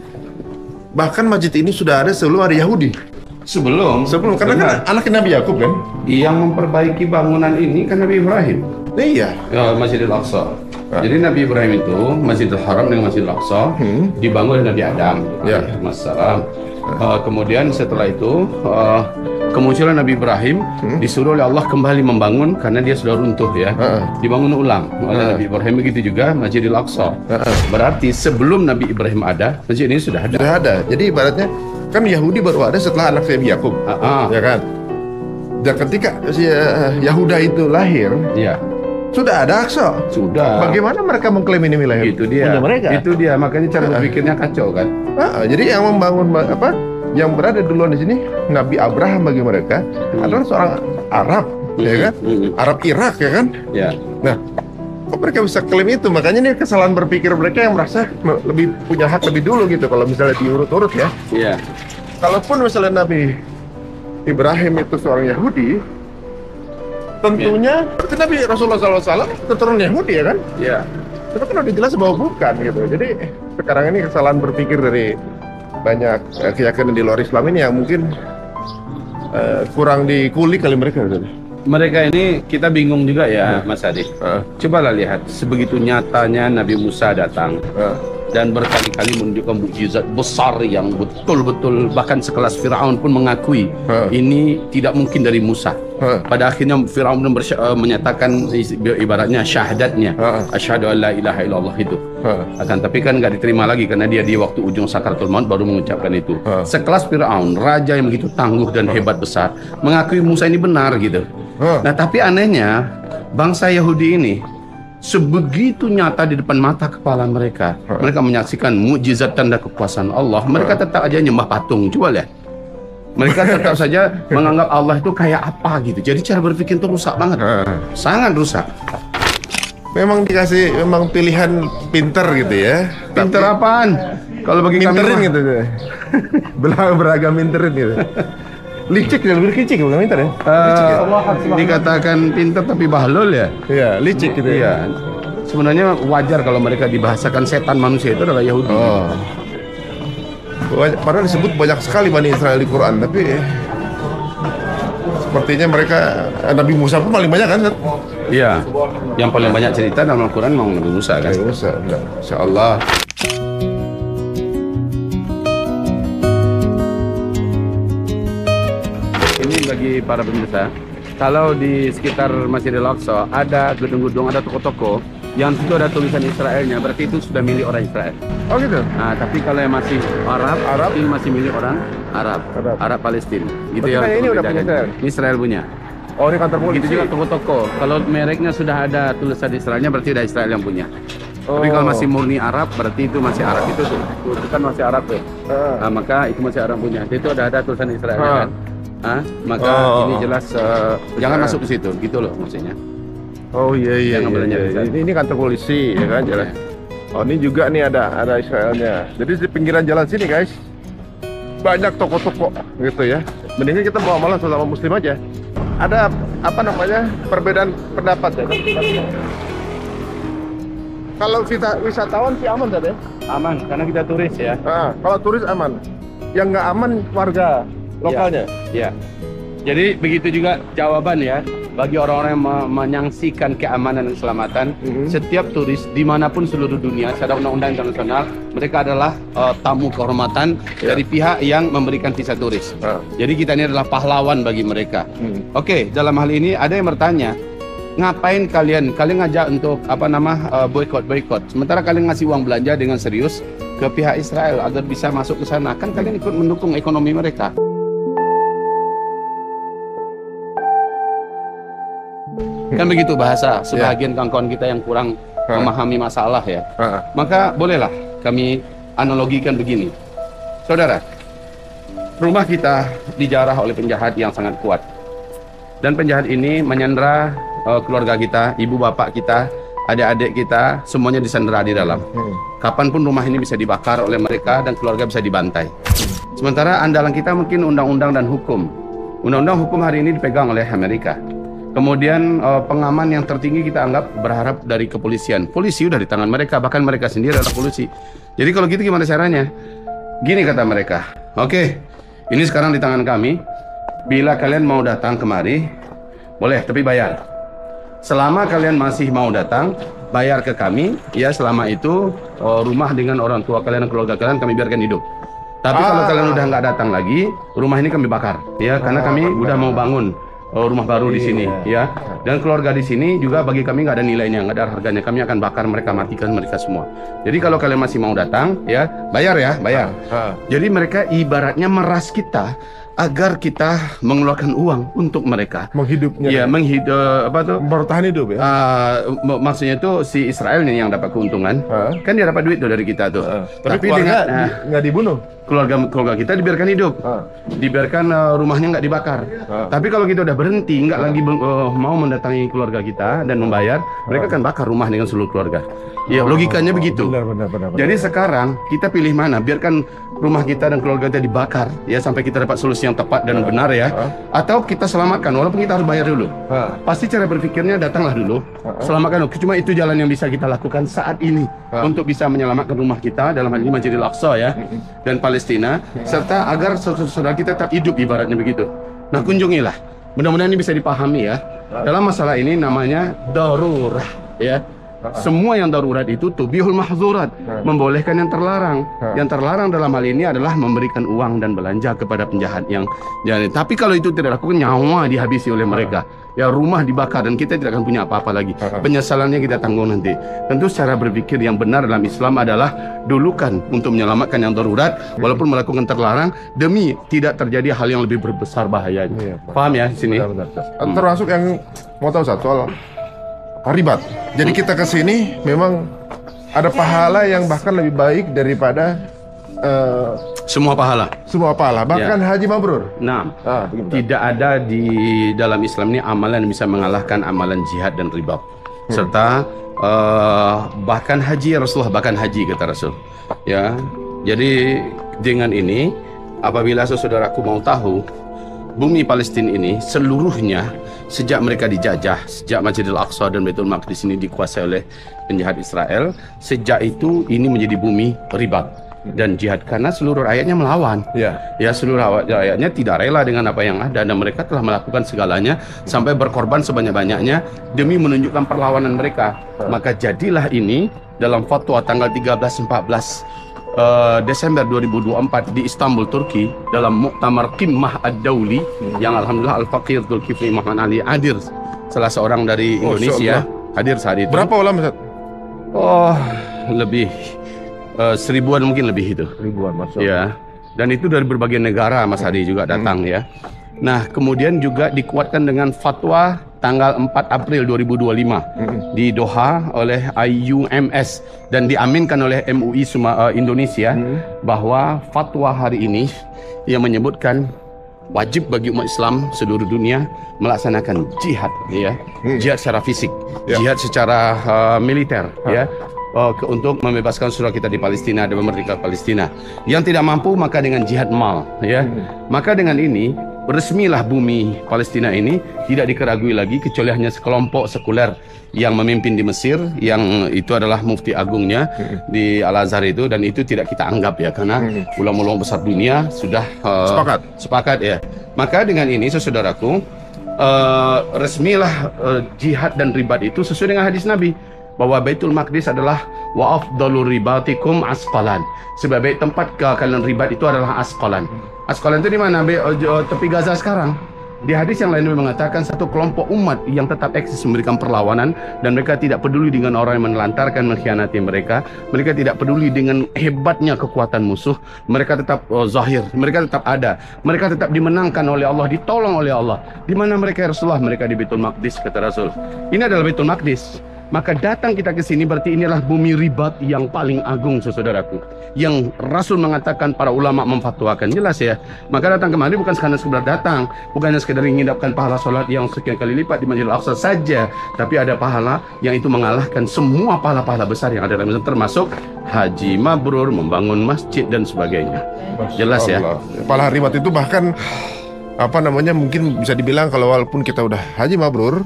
bahkan masjid ini sudah ada sebelum ada Yahudi. Sebelum karena kan anak Nabi Yakub kan yang memperbaiki bangunan ini kan Nabi Ibrahim. Iya. Ya, Masjidil Aqsa. Jadi Nabi Ibrahim itu Masjidil Haram dengan Masjidil Aqsa dibangun oleh Nabi Adam. Ya. Masalah. Kemudian setelah itu kemunculan Nabi Ibrahim disuruh oleh Allah kembali membangun karena dia sudah runtuh ya. Dibangun ulang oleh Nabi Ibrahim, begitu juga Masjidil Aqsa. Berarti sebelum Nabi Ibrahim ada, masjid ini sudah ada. Sudah ada. Jadi ibaratnya kan Yahudi baru ada setelah anak Nabi Yakub. Ya kan? Dan ketika si Yahuda itu lahir, ya sudah ada Aqsa. Sudah. Bagaimana mereka mengklaim ini wilayah? Itu dia. Mereka. Itu dia. Makanya cara berpikirnya kacau kan. Jadi yang membangun yang berada duluan di sini Nabi Abraham bagi mereka adalah seorang Arab, ya kan? Arab Irak, ya kan? Ya. Nah, kok mereka bisa klaim itu? Makanya ini kesalahan berpikir mereka yang merasa lebih punya hak lebih dulu gitu. Kalau misalnya diurut-urut ya. Iya. Kalaupun misalnya Nabi Ibrahim itu seorang Yahudi, tentunya berarti Nabi Rasulullah SAW keturunan Yahudi ya kan? Iya. Tapi kan udah jelas bahwa bukan gitu. Jadi sekarang ini kesalahan berpikir dari banyak keyakinan di luar Islam ini yang mungkin kurang dikulik kali mereka. Mereka ini kita bingung juga ya Mas Adi. Cobalah lihat sebegitu nyatanya Nabi Musa datang dan berkali-kali menunjukkan mukjizat besar yang betul-betul bahkan sekelas Firaun pun mengakui ini tidak mungkin dari Musa. Pada akhirnya Firaun menyatakan ibaratnya syahadatnya, asyhadu an la ilaha illallah itu. Akan tapi kan nggak diterima lagi karena dia di waktu ujung sakaratul maut baru mengucapkan itu. Sekelas Firaun, raja yang begitu tangguh dan hebat besar, mengakui Musa ini benar gitu. Nah tapi anehnya bangsa Yahudi ini sebegitu nyata di depan mata kepala mereka, mereka menyaksikan mukjizat tanda kekuasaan Allah, mereka tetap aja nyembah patung. Coba lihat, mereka tetap saja menganggap Allah itu kayak apa gitu. Jadi cara berpikir itu rusak banget, sangat rusak. Memang dikasih pilihan pinter gitu ya. Pinter apaan? Kalau bagi minterin kami gitu deh. Beragam minterin gitu. Licik ya, lebih licik bukan pintar ya? Dikatakan pintar tapi bahlul ya? Iya, licik gitu ya. Sebenarnya wajar kalau mereka dibahasakan setan manusia itu adalah Yahudi. Padahal disebut banyak sekali Bani Israel di Quran, tapi sepertinya mereka Nabi Musa pun paling banyak kan? Iya, yang paling banyak cerita dalam Al-Quran memang Nabi Musa kan? Nabi Musa, Insya Allah. Bagi para pemirsa, kalau di sekitar Masjidil Aqsa ada gedung-gedung, ada toko-toko yang itu ada tulisan Israelnya, berarti itu sudah milik orang Israel. Oh gitu. Nah, tapi kalau yang masih Arab ini masih milik orang Arab Palestina. Gitu ya. Ini udah punya Israel. Israel punya. Oh, ini kantor polisi. Itu juga toko-toko. Kalau mereknya sudah ada tulisan Israelnya, berarti udah Israel yang punya. Tapi kalau masih murni Arab, berarti itu masih Arab. Itu kan masih Arab tuh. Nah, maka itu masih Arab punya. Itu ada tulisan Israel kan. Maka ini jelas jangan masuk ke situ, gitu loh maksudnya. Oh iya. Ini kantor polisi ya kan jelas. Oh ini juga nih ada Israelnya. Jadi di pinggiran jalan sini guys banyak toko-toko gitu ya. Mendingan kita bawa malah sesama Muslim aja. Ada apa namanya perbedaan pendapat ya. Kalau wisatawan sih aman tadi? Aman karena kita turis ya. Kalau turis aman. Yang nggak aman warga lokalnya. Ya. Jadi begitu juga jawaban ya bagi orang-orang yang menyaksikan keamanan dan keselamatan. Setiap turis dimanapun seluruh dunia secara undang-undang internasional mereka adalah tamu kehormatan dari pihak yang memberikan visa turis. Jadi kita ini adalah pahlawan bagi mereka. Oke, dalam hal ini ada yang bertanya, ngapain kalian ngajak untuk boikot, sementara kalian ngasih uang belanja dengan serius ke pihak Israel agar bisa masuk ke sana, kan kalian ikut mendukung ekonomi mereka. Kan begitu bahasa sebagian kawan-kawan kita yang kurang memahami masalah ya. Maka bolehlah kami analogikan begini. Saudara, rumah kita dijarah oleh penjahat yang sangat kuat. Dan penjahat ini menyandera keluarga kita, ibu bapak kita, adik-adik kita, semuanya disandera di dalam. Kapanpun rumah ini bisa dibakar oleh mereka dan keluarga bisa dibantai. Sementara andalan kita mungkin undang-undang dan hukum. Undang-undang hukum hari ini dipegang oleh Amerika. Kemudian pengaman yang tertinggi kita anggap berharap dari kepolisian. Polisi udah di tangan mereka, bahkan mereka sendiri adalah polisi. Jadi kalau gitu gimana caranya? Gini kata mereka, oke, ini sekarang di tangan kami. Bila kalian mau datang kemari, boleh, tapi bayar. Selama kalian masih mau datang, bayar ke kami. Ya, selama itu rumah dengan orang tua kalian dan keluarga kalian kami biarkan hidup. Tapi kalau kalian udah nggak datang lagi, rumah ini kami bakar. Ya, karena kami udah mau bangun rumah baru di sini, ya. Dan keluarga di sini juga bagi kami nggak ada nilainya, nggak ada harganya. Kami akan bakar mereka, matikan mereka semua. Jadi kalau kalian masih mau datang, ya bayar ya, bayar. Jadi mereka ibaratnya meras kita agar kita mengeluarkan uang untuk mereka menghidupnya. Ya, bertahan hidup ya. Maksudnya itu si Israel ini yang dapat keuntungan. Kan dia dapat duit tuh dari kita tuh. Tapi keluarga nggak dibunuh. Keluarga kita dibiarkan hidup, dibiarkan rumahnya nggak dibakar. Tapi kalau kita udah berhenti, nggak lagi mau mendatangi keluarga kita dan membayar, mereka akan bakar rumah dengan seluruh keluarga. Ya, logikanya begitu. Benar. Jadi sekarang kita pilih mana? Biarkan rumah kita dan keluarga kita dibakar, ya, sampai kita dapat solusi yang tepat dan benar ya. Atau kita selamatkan, walaupun kita harus bayar dulu. Pasti cara berpikirnya datanglah dulu, selamatkan. Cuma itu jalan yang bisa kita lakukan saat ini untuk bisa menyelamatkan rumah kita, dalam hal ini Masjidil Aqsa ya, dan Palestina, serta agar saudara kita tetap hidup, ibaratnya begitu. Nah, kunjungilah. Mudah-mudahan ini bisa dipahami ya. Dalam masalah ini namanya darurat ya. Semua yang darurat itu tubihul mahzurat, membolehkan yang terlarang. Yang terlarang dalam hal ini adalah memberikan uang dan belanja kepada penjahat yang jahat. Tapi kalau itu tidak dilakukan, nyawa dihabisi oleh mereka. Ya, rumah dibakar dan kita tidak akan punya apa-apa lagi. Penyesalannya kita tanggung nanti. Tentu cara berpikir yang benar dalam Islam adalah dulukan untuk menyelamatkan yang darurat, walaupun melakukan terlarang demi tidak terjadi hal yang lebih berbesar bahayanya. Paham ya di sini? Termasuk yang mau tahu soal ribat. Jadi kita ke sini memang ada pahala yang bahkan lebih baik daripada semua pahala. Bahkan haji mabrur. Nah, tidak ada di dalam Islam ini amalan yang bisa mengalahkan amalan jihad dan riba. Serta bahkan haji, Rasulullah bahkan haji kata Rasul. Ya, jadi dengan ini apabila saudaraku mau tahu, bumi Palestina ini seluruhnya sejak mereka dijajah, sejak Masjidil Aqsa dan Baitul Maqdis ini dikuasai oleh penjahat Israel, sejak itu ini menjadi bumi ribat dan jihad karena seluruh rakyatnya melawan. Ya, seluruh rakyatnya tidak rela dengan apa yang ada dan mereka telah melakukan segalanya sampai berkorban sebanyak-banyaknya demi menunjukkan perlawanan mereka. Maka jadilah ini dalam fatwa tanggal 13-14 Desember 2024 di Istanbul, Turki, dalam Muktamar Qimmah Ad-Dawli yang alhamdulillah Al-Faqih Dzulkifli Muhammad Ali hadir, salah seorang dari Indonesia, hadir saat itu. Berapa ulama, Ustaz? Lebih seribuan mungkin lebih itu. Ribuan, masya Allah. Ya. Dan itu dari berbagai negara Mas Hadi juga datang ya. Nah, kemudian juga dikuatkan dengan fatwa tanggal 4 April 2025 di Doha oleh IUMS dan diaminkan oleh MUI Indonesia bahwa fatwa hari ini yang menyebutkan wajib bagi umat Islam seluruh dunia melaksanakan jihad ya. Jihad secara fisik, jihad secara militer ya. Untuk membebaskan saudara kita di Palestina dan memerdekakan Palestina. Yang tidak mampu maka dengan jihad mal ya. Maka dengan ini resmilah bumi Palestina ini tidak dikeragui lagi kecuali hanya sekelompok sekuler yang memimpin di Mesir, yang itu adalah mufti agungnya di Al-Azhar itu, dan itu tidak kita anggap ya karena ulama-ulama besar dunia sudah sepakat ya. Maka dengan ini saudaraku resmilah jihad dan ribat itu sesuai dengan hadis Nabi bahwa Baitul Maqdis adalah wa afdalur ribatikum asqalan. Sebaik tempat kalian ribat itu adalah Asqalan. Asqalan itu di mana? Tepi Gaza sekarang. Di hadis yang lain mengatakan satu kelompok umat yang tetap eksis memberikan perlawanan dan mereka tidak peduli dengan orang yang menelantarkan, mengkhianati mereka. Mereka tidak peduli dengan hebatnya kekuatan musuh. Mereka tetap zahir, mereka tetap ada. Mereka tetap dimenangkan oleh Allah, ditolong oleh Allah. Di mana mereka, Rasulullah? Mereka di Baitul Maqdis, kata Rasul. Ini adalah Baitul Maqdis. Maka datang kita ke sini berarti inilah bumi ribat yang paling agung, saudaraku. Yang Rasul mengatakan, para ulama memfatwakan, jelas ya. Maka datang kemari bukan sekadar datang, bukan hanya sekedar mengidapkan pahala sholat yang sekian kali lipat di Masjidil Aqsa saja, tapi ada pahala yang itu mengalahkan semua pahala-pahala besar yang ada dalam Islam, termasuk haji mabrur, membangun masjid dan sebagainya. Jelas ya. Pahala ribat itu bahkan mungkin bisa dibilang kalau walaupun kita udah haji mabrur,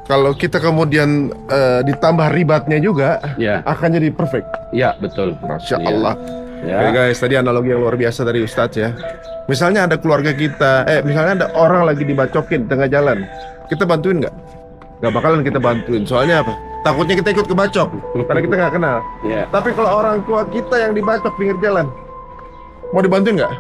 kalau kita kemudian ditambah ribatnya juga, akan jadi perfect. Ya, betul. Masya Allah. Oke guys, tadi analogi yang luar biasa dari Ustadz ya. Misalnya ada keluarga kita, misalnya ada orang lagi dibacokin di tengah jalan, kita bantuin nggak? Nggak bakalan kita bantuin. Soalnya apa? Takutnya kita ikut kebacok, karena kita nggak kenal. Tapi kalau orang tua kita yang dibacok pinggir jalan, mau dibantuin nggak?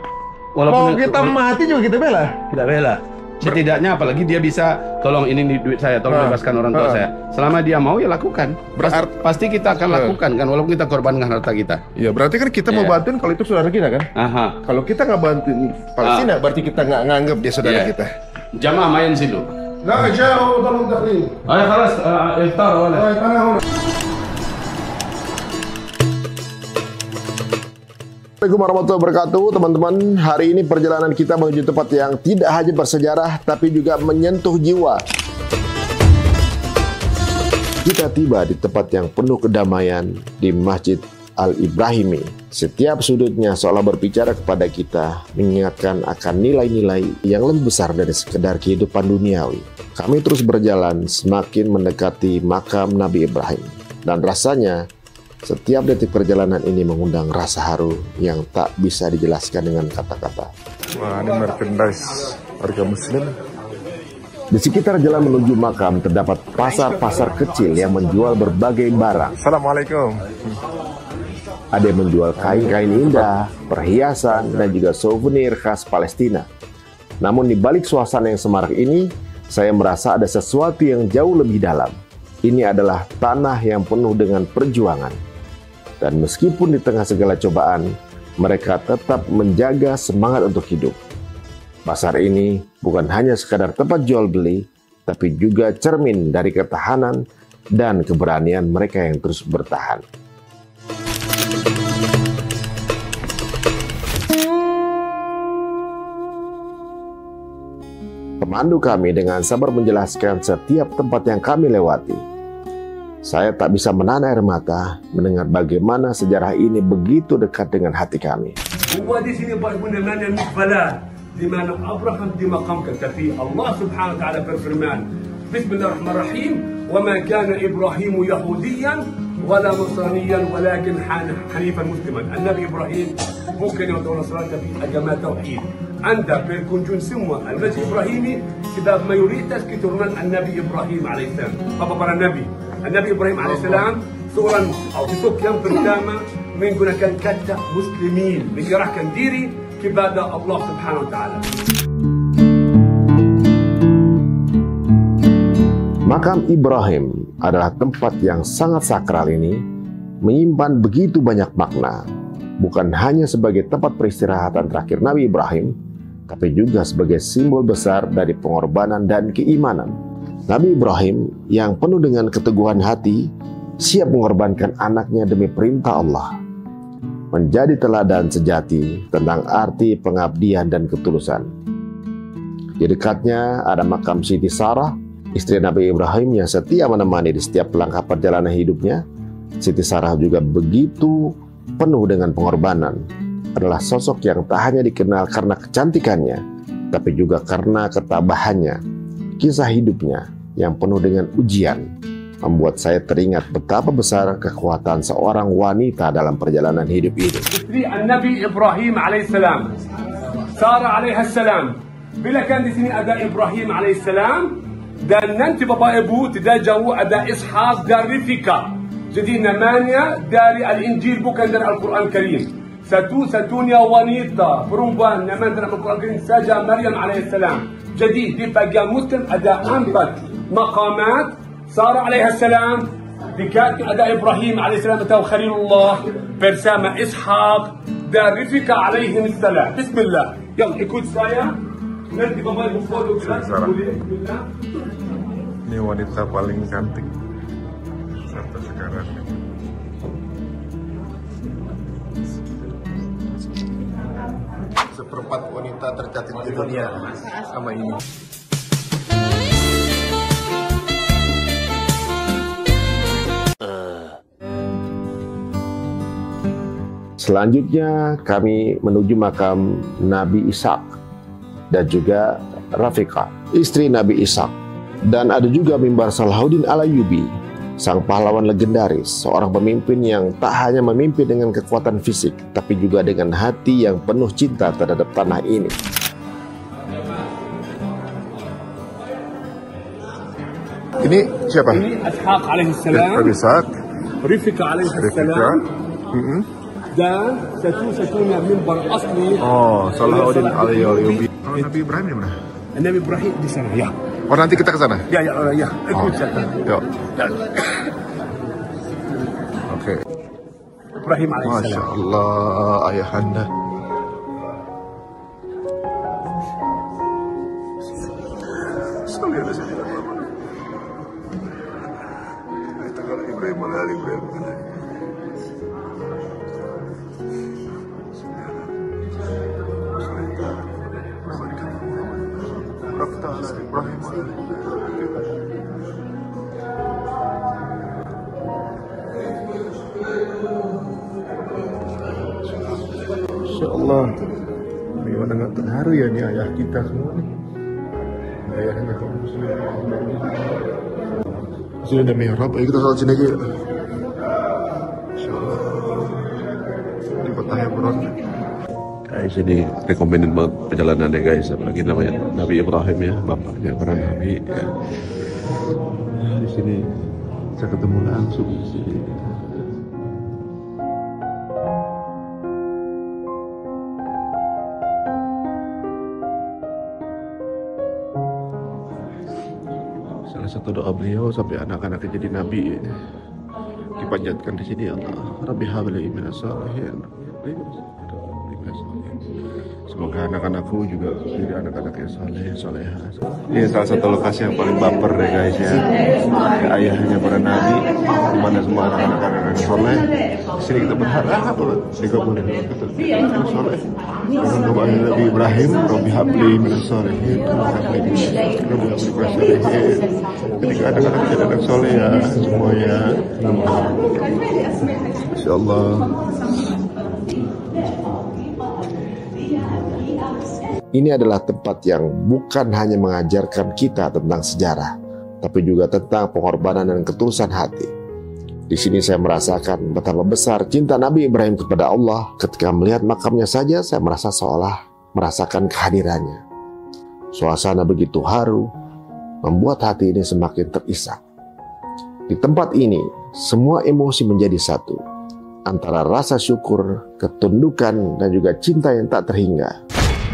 Mau kita mati juga kita bela. Tidak bela. Setidaknya apalagi dia bisa, tolong ini duit saya, tolong bebaskan orang tua saya. Selama dia mau ya lakukan. Pasti kita akan lakukan kan, walaupun kita korbankan harta kita. Iya, berarti kan kita mau bantuin kalau itu saudara kita kan. Kalau kita nggak bantuin Palestina, berarti kita nggak nganggap dia saudara kita. Jamaah main situ. Nggak jauh, tolong taklim. Ayo خلاص iftar wala. Assalamualaikum warahmatullahi wabarakatuh, teman-teman. Hari ini perjalanan kita menuju tempat yang tidak hanya bersejarah, tapi juga menyentuh jiwa. Kita tiba di tempat yang penuh kedamaian di Masjid Al-Ibrahimi. Setiap sudutnya seolah berbicara kepada kita, mengingatkan akan nilai-nilai yang lebih besar dari sekedar kehidupan duniawi. Kami terus berjalan semakin mendekati makam Nabi Ibrahim. Dan rasanya, setiap detik perjalanan ini mengundang rasa haru yang tak bisa dijelaskan dengan kata-kata. Wah, ini merchandise warga muslim. Di sekitar jalan menuju makam terdapat pasar-pasar kecil yang menjual berbagai barang. Assalamualaikum. Ada yang menjual kain-kain indah, perhiasan, dan juga souvenir khas Palestina. Namun di balik suasana yang semarak ini, saya merasa ada sesuatu yang jauh lebih dalam. Ini adalah tanah yang penuh dengan perjuangan. Dan meskipun di tengah segala cobaan, mereka tetap menjaga semangat untuk hidup. Pasar ini bukan hanya sekadar tempat jual beli, tapi juga cermin dari ketahanan dan keberanian mereka yang terus bertahan. Pemandu kami dengan sabar menjelaskan setiap tempat yang kami lewati. Saya tak bisa menahan air mata mendengar bagaimana sejarah ini begitu dekat dengan hati kami. di mana Abraham di makam tapi Allah Subhanahu wa taala berfirman Bismillahirrahmanirrahim wa ma kana Ibrahim Yahudiyan wala Nasraniyan walakin hanifan musliman. Nabi Ibrahim mungkin يعتبر نصراني tapi agama tauhid. Anda berkunjung semua al-Masjid Ibrahimi sebab mayoritas keturunan Nabi Ibrahim alaihissalam. Apa para nabi? Nabi Ibrahim alaihissalam seorang autisuk yang pertama menggunakan kata muslimin, menyerahkan diri kepada Allah Subhanahu wa taala. Makam Ibrahim adalah tempat yang sangat sakral ini, menyimpan begitu banyak makna. Bukan hanya sebagai tempat peristirahatan terakhir Nabi Ibrahim, tapi juga sebagai simbol besar dari pengorbanan dan keimanan. Nabi Ibrahim yang penuh dengan keteguhan hati, siap mengorbankan anaknya demi perintah Allah. Menjadi teladan sejati tentang arti pengabdian dan ketulusan. Di dekatnya ada makam Siti Sarah, istri Nabi Ibrahim yang setia menemani di setiap langkah perjalanan hidupnya. Siti Sarah juga begitu penuh dengan pengorbanan. Adalah sosok yang tak hanya dikenal karena kecantikannya, tapi juga karena ketabahannya. Kisah hidupnya yang penuh dengan ujian membuat saya teringat betapa besar kekuatan seorang wanita dalam perjalanan hidup ini. Istri Nabi Ibrahim alaihissalam, Sarah alaihissalam, bila kan di sini ada Ibrahim alaihissalam dan nanti bapak ibu tidak jauh ada Ishaq dan Rifika. Jadi namanya dari Al-Injil bukan dari Al-Quran Karim. satu-satunya wanita perempuan yang dalam Al-Quran saja Maryam alaihissalam. Jadi di bagian Muslim ada 4 maqamat. Sarah alaihissalam, dikatakan ada Ibrahim alaihissalam atau Khalilullah bersama Ishaq dan Rifqa alaihissalam. Bismillah. Yalla ikut saya. Nanti bapak ibu foto kita. Ini wanita paling cantik sampai sekarang. Seperempat wanita tercantik di dunia sama ini. Selanjutnya kami menuju makam Nabi Ishak dan juga Rafiqah, istri Nabi Ishak. Dan ada juga mimbar Salahuddin Al-Ayyubi, sang pahlawan legendaris, seorang pemimpin yang tak hanya memimpin dengan kekuatan fisik, tapi juga dengan hati yang penuh cinta terhadap tanah ini. Ini siapa? Ini Ishaq alaihissalam, Nabi Ishak, Rifqa alaihissalam, dan satu-satunya mimbar asli. Oh, Salahuddin Al-Ayyubi. Oh, Nabi Ibrahim di mana? Nabi Ibrahim di sana ya. Oh, nanti kita ke sana? Ya, ikut saya. Yuk. Oke. Ibrahim alaihissalam. Masya Allah, ayahanda. Masya Allah, bagaimana nggak terharu ya nih ayah kita semua nih. Ayahnya kaum muslimin. Sini ada mihrab, ayo kita salat sini aja. Masya Allah, di kota Hebron. Guys, ini recommended banget perjalanannya guys, apalagi namanya Nabi Ibrahim ya, bapaknya para nabi ya. Di sini saya ketemu langsung di sini. Salah satu doa beliau sampai anak-anaknya jadi nabi dipanjatkan di sini, ya Allah, Rabbi habli minas salihin. Semoga anak-anakku juga jadi anak-anak yang saleh, soleha. Ini salah satu lokasi yang paling baper deh guys ya. Kayak ayahnya para nabi, di mana semua anak-anak soleh. Di sini kita berharap digabung dengan kita soleh. Dengan doa Nabi Ibrahim, Rabbi habli minas salihin, Rabbi habli minas salihin. Ketika anak-anak jadi anak soleh ya semuanya. Insya Allah. Ini adalah tempat yang bukan hanya mengajarkan kita tentang sejarah, tapi juga tentang pengorbanan dan ketulusan hati. Di sini saya merasakan betapa besar cinta Nabi Ibrahim kepada Allah. Ketika melihat makamnya saja, saya merasa seolah merasakan kehadirannya. Suasana begitu haru, membuat hati ini semakin terisak. Di tempat ini, semua emosi menjadi satu, antara rasa syukur, ketundukan, dan juga cinta yang tak terhingga.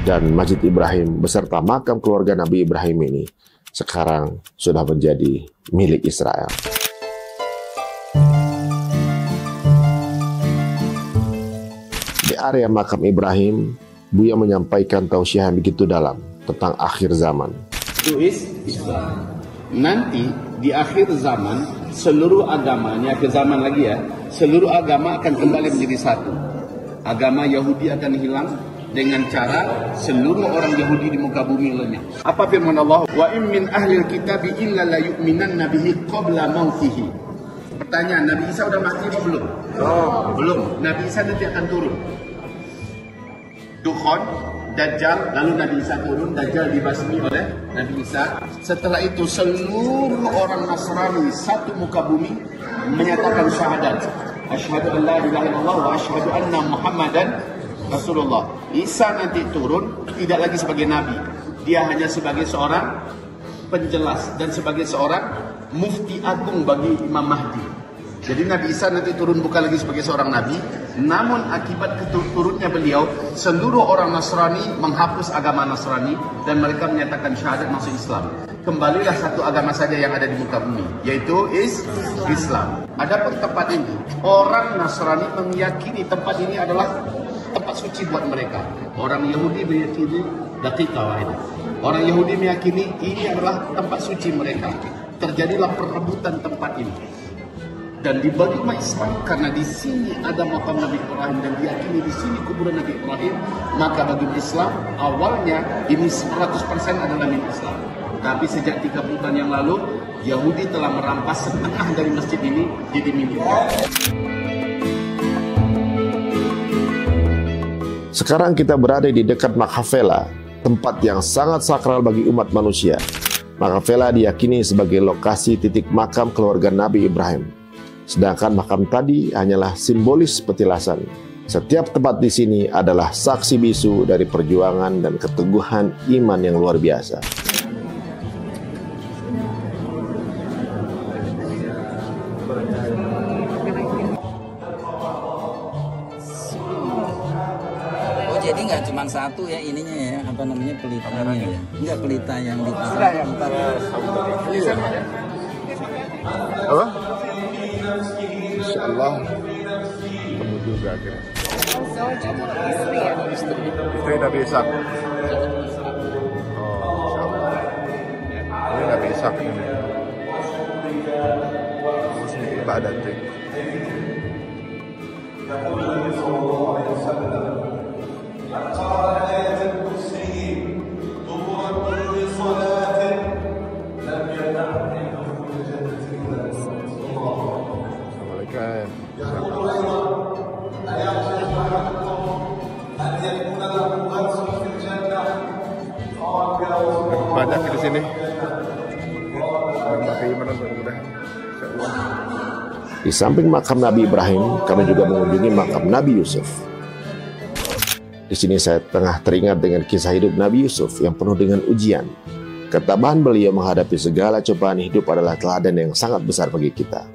Dan Masjid Ibrahim beserta makam keluarga Nabi Ibrahim ini sekarang sudah menjadi milik Israel. Di area makam Ibrahim, Buya menyampaikan tausiah yang begitu dalam tentang akhir zaman. Itu Islam. Nanti di akhir zaman seluruh agama, ini akhir zaman lagi ya, seluruh agama akan kembali menjadi satu. Agama Yahudi akan hilang dengan cara seluruh orang Yahudi di muka bumi lenyap. Apa firman Allah? Wa in min ahlil kitabi illa la yu'minanna bihi qabla mautihi. Pertanyaan, Nabi Isa udah mati atau belum? Belum. Nabi Isa nanti akan turun. Dukhon, Dajjal, lalu Nabi Isa turun, Dajjal dibasmi oleh Nabi Isa. Setelah itu seluruh orang Nasrani satu muka bumi menyatakan syahadat. Asyhadu an la ilaha illallah wa asyhadu anna Muhammadan Rasulullah. Isa nanti turun tidak lagi sebagai nabi. Dia hanya sebagai seorang penjelas dan sebagai seorang mufti agung bagi Imam Mahdi. Jadi Nabi Isa nanti turun bukan lagi sebagai seorang nabi, namun akibat turunnya beliau, seluruh orang Nasrani menghapus agama Nasrani dan mereka menyatakan syahadat masuk Islam. Kembalilah satu agama saja yang ada di muka bumi, yaitu Islam. Adapun tempat ini, orang Nasrani meyakini tempat ini adalah tempat suci buat mereka. Orang Yahudi meyakini daqiqah wahidah. Orang Yahudi meyakini ini adalah tempat suci mereka. Terjadilah perebutan tempat ini. Dan dibagi umat Islam karena di sini ada makam Nabi Ibrahim dan diyakini di sini kuburan Nabi Ibrahim, maka bagi Islam awalnya ini 100% adalah milik Islam. Tapi sejak 30 tahun yang lalu Yahudi telah merampas setengah dari masjid ini jadi miliknya. Sekarang kita berada di dekat Makhavela, tempat yang sangat sakral bagi umat manusia. Makhavela diyakini sebagai lokasi titik makam keluarga Nabi Ibrahim. Sedangkan makam tadi hanyalah simbolis petilasan. Setiap tempat di sini adalah saksi bisu dari perjuangan dan keteguhan iman yang luar biasa. Oh, jadi nggak cuma satu ya ininya ya, apa namanya, pelitanya ya? Enggak, pelita yang dipasang. Apa? Insyaallah ketemu juga akhirnya. Istri Nabi Ishak. Oh, insyaallah. Ini Nabi Ishak ini. Muslim ba'da dzikr. Banyak di sini. Di samping makam Nabi Ibrahim, kami juga mengunjungi makam Nabi Yusuf. Di sini saya tengah teringat dengan kisah hidup Nabi Yusuf yang penuh dengan ujian. Ketabahan beliau menghadapi segala cobaan hidup adalah teladan yang sangat besar bagi kita.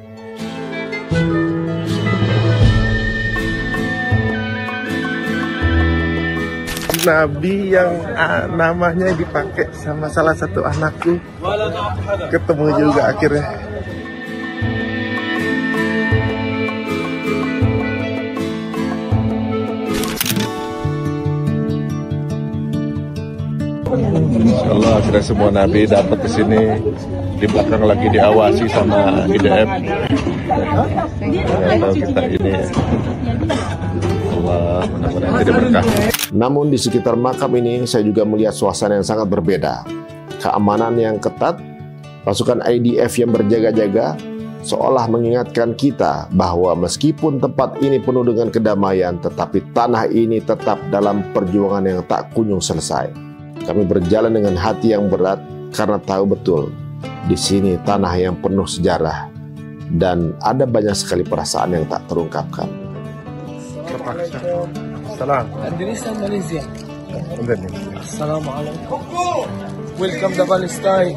Nabi yang namanya dipakai sama salah satu anakku, ketemu juga akhirnya. Insyaallah akhirnya semua Nabi dapat ke sini. Di belakang lagi diawasi sama IDF. Tahu kita ini. Allah, mudah-mudahan jadi berkah. Namun di sekitar makam ini saya juga melihat suasana yang sangat berbeda. Keamanan yang ketat, pasukan IDF yang berjaga-jaga, seolah mengingatkan kita bahwa meskipun tempat ini penuh dengan kedamaian, tetapi tanah ini tetap dalam perjuangan yang tak kunjung selesai. Kami berjalan dengan hati yang berat karena tahu betul di sini tanah yang penuh sejarah dan ada banyak sekali perasaan yang tak terungkapkan. Salam. Indonesia, Malaysia. Assalamualaikum. Welcome to Palestine.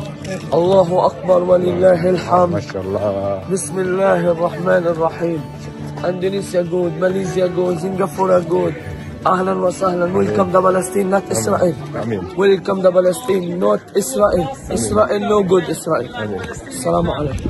Allahu Akbar walillahil hamd. Mashallah. Bismillahirrahmanirrahim. Indonesia good, Malaysia good, Singapore good. Ahlan wa sahlan. Welcome to Palestine, not Israel. Amin. Welcome to Palestine, not Israel. Israel no good, Israel. Assalamualaikum.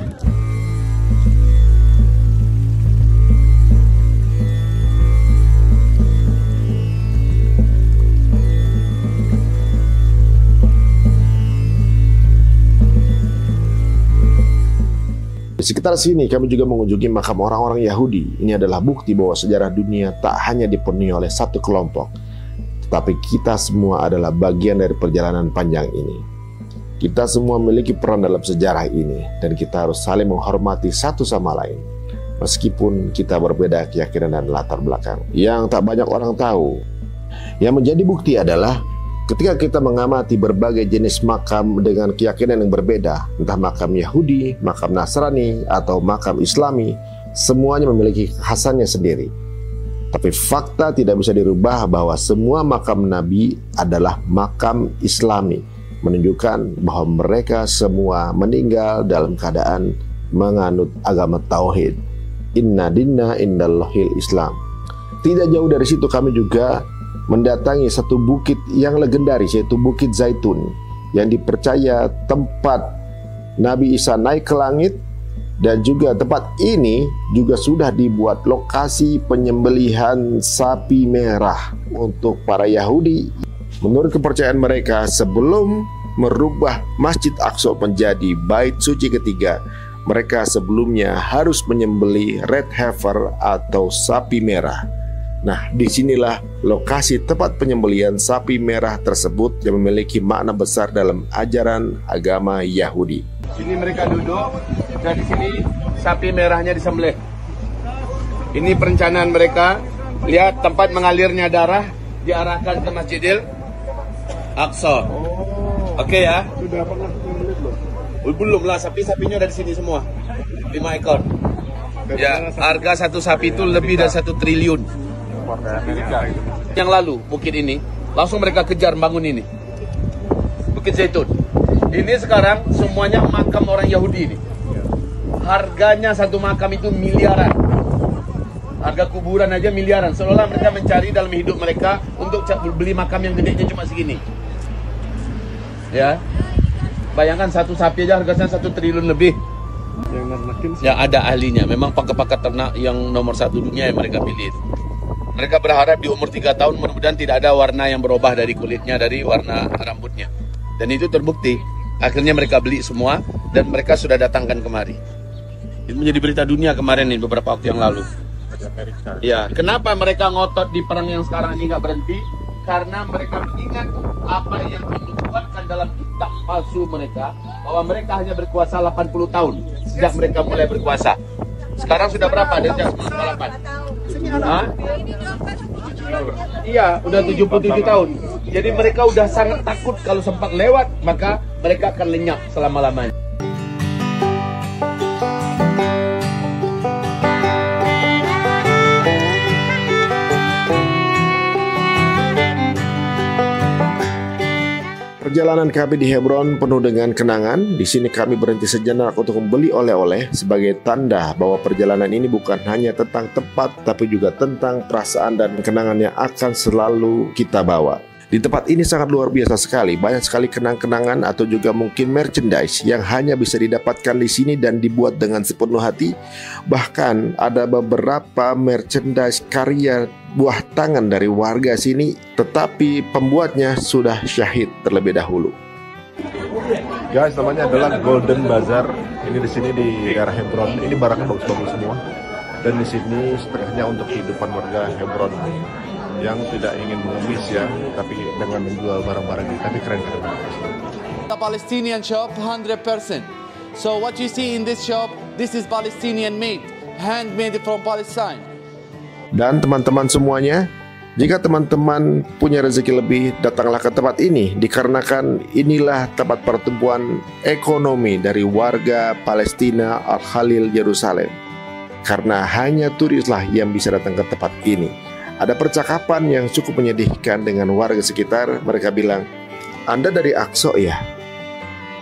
Di sekitar sini kami juga mengunjungi makam orang-orang Yahudi. Ini adalah bukti bahwa sejarah dunia tak hanya dipenuhi oleh satu kelompok, tetapi kita semua adalah bagian dari perjalanan panjang ini. Kita semua memiliki peran dalam sejarah ini, dan kita harus saling menghormati satu sama lain. Meskipun kita berbeda keyakinan dan latar belakang. Yang tak banyak orang tahu, yang menjadi bukti adalah ketika kita mengamati berbagai jenis makam dengan keyakinan yang berbeda, entah makam Yahudi, makam Nasrani, atau makam Islami, semuanya memiliki kekhasannya sendiri. Tapi fakta tidak bisa dirubah bahwa semua makam Nabi adalah makam Islami, menunjukkan bahwa mereka semua meninggal dalam keadaan menganut agama Tauhid. Inna dinna indallahil Islam. Tidak jauh dari situ kami juga mendatangi satu bukit yang legendaris, yaitu Bukit Zaitun, yang dipercaya tempat Nabi Isa naik ke langit. Dan juga tempat ini juga sudah dibuat lokasi penyembelihan sapi merah untuk para Yahudi. Menurut kepercayaan mereka, sebelum merubah Masjid Aqsa menjadi bait suci ketiga, mereka sebelumnya harus menyembelih red heifer atau sapi merah. Nah, disinilah lokasi tempat penyembelihan sapi merah tersebut yang memiliki makna besar dalam ajaran agama Yahudi. Sini mereka duduk dan di sini sapi merahnya disembelih. Ini perencanaan mereka. Lihat tempat mengalirnya darah diarahkan ke Masjidil Aqsa. Oke ya. Sudah pernah menyembelih belum? Belum lah, sapi-sapinya dari sini semua. 5 ekor. Ya, harga satu sapi itu lebih dari 1 triliun. Yang lalu bukit ini langsung mereka kejar bangun ini. Bukit Zaitun. Ini sekarang semuanya makam orang Yahudi ini. Harganya satu makam itu miliaran. Harga kuburan aja miliaran. Seolah mereka mencari dalam hidup mereka untuk beli makam yang gedenya cuma segini. Ya, bayangkan satu sapi aja harganya 1 triliun lebih. Ya ada ahlinya. Memang pakar-pakar ternak yang nomor 1 dunia yang mereka pilih. Mereka berharap di umur 3 tahun mudah-mudahan tidak ada warna yang berubah dari kulitnya, dari warna rambutnya. Dan itu terbukti. Akhirnya mereka beli semua dan mereka sudah datangkan kemari. Itu menjadi berita dunia kemarin nih beberapa waktu yang lalu. Ya, kenapa mereka ngotot di perang yang sekarang ini nggak berhenti? Karena mereka mengingat apa yang dinubuatkan dalam kitab palsu mereka, bahwa mereka hanya berkuasa 80 tahun sejak mereka mulai berkuasa. Sekarang sudah berapa? Dari sejak 98. Hah? Iya, udah 77 tahun. Jadi mereka udah sangat takut kalau sempat lewat, maka mereka akan lenyap selama-lamanya. Perjalanan kami di Hebron penuh dengan kenangan. Di sini kami berhenti sejenak untuk membeli oleh-oleh sebagai tanda bahwa perjalanan ini bukan hanya tentang tempat, tapi juga tentang perasaan dan kenangan yang akan selalu kita bawa. Di tempat ini sangat luar biasa sekali. Banyak sekali kenang-kenangan atau juga mungkin merchandise yang hanya bisa didapatkan di sini dan dibuat dengan sepenuh hati. Bahkan ada beberapa merchandise karya buah tangan dari warga sini, tetapi pembuatnya sudah syahid terlebih dahulu. Guys, namanya adalah Golden Bazaar. Ini di sini di daerah Hebron. Ini barangnya bagus-bagus semua. Dan di sini setengahnya untuk kehidupan warga Hebron yang tidak ingin mengemis ya, tapi dengan menjual barang-barang ini, tapi keren-keren. The Palestinian shop 100%. So what you see in this shop, this is Palestinian made, handmade from Palestine. Dan teman-teman semuanya, jika teman-teman punya rezeki lebih, datanglah ke tempat ini, dikarenakan inilah tempat pertumbuhan ekonomi dari warga Palestina Al-Khalil Yerusalem. Karena hanya turislah yang bisa datang ke tempat ini. Ada percakapan yang cukup menyedihkan dengan warga sekitar. Mereka bilang, "Anda dari Aqsa ya?"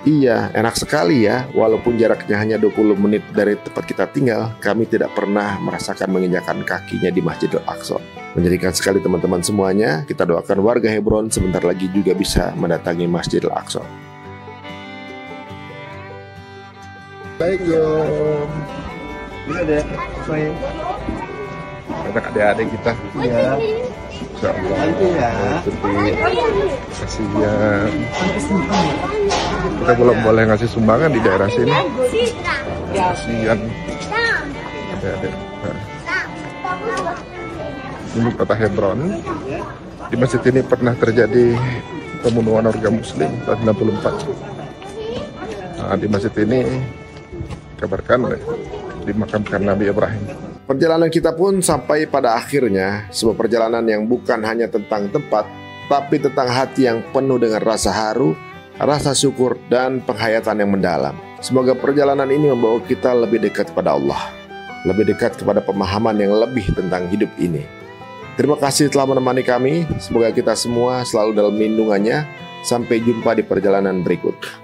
"Iya, enak sekali ya. Walaupun jaraknya hanya 20 menit dari tempat kita tinggal, kami tidak pernah merasakan menginjakan kakinya di Masjidil Aqsa." Menjadikan sekali teman-teman semuanya. Kita doakan warga Hebron sebentar lagi juga bisa mendatangi Masjidil Aqsa. Baik yo. Ini ada saya. Ada adik-adik kita. Iya. Insyaallah. Ya. Kasihan. Kita belum boleh ngasih sumbangan di daerah sini. Kasihan. Adik-adik. Ini kota Hebron. Di masjid ini pernah terjadi pembunuhan warga Muslim tahun 64. Nah, di masjid ini kabarkan dimakamkan Nabi Ibrahim. Perjalanan kita pun sampai pada akhirnya, sebuah perjalanan yang bukan hanya tentang tempat, tapi tentang hati yang penuh dengan rasa haru, rasa syukur, dan penghayatan yang mendalam. Semoga perjalanan ini membawa kita lebih dekat kepada Allah, lebih dekat kepada pemahaman yang lebih tentang hidup ini. Terima kasih telah menemani kami. Semoga kita semua selalu dalam lindungannya. Sampai jumpa di perjalanan berikut.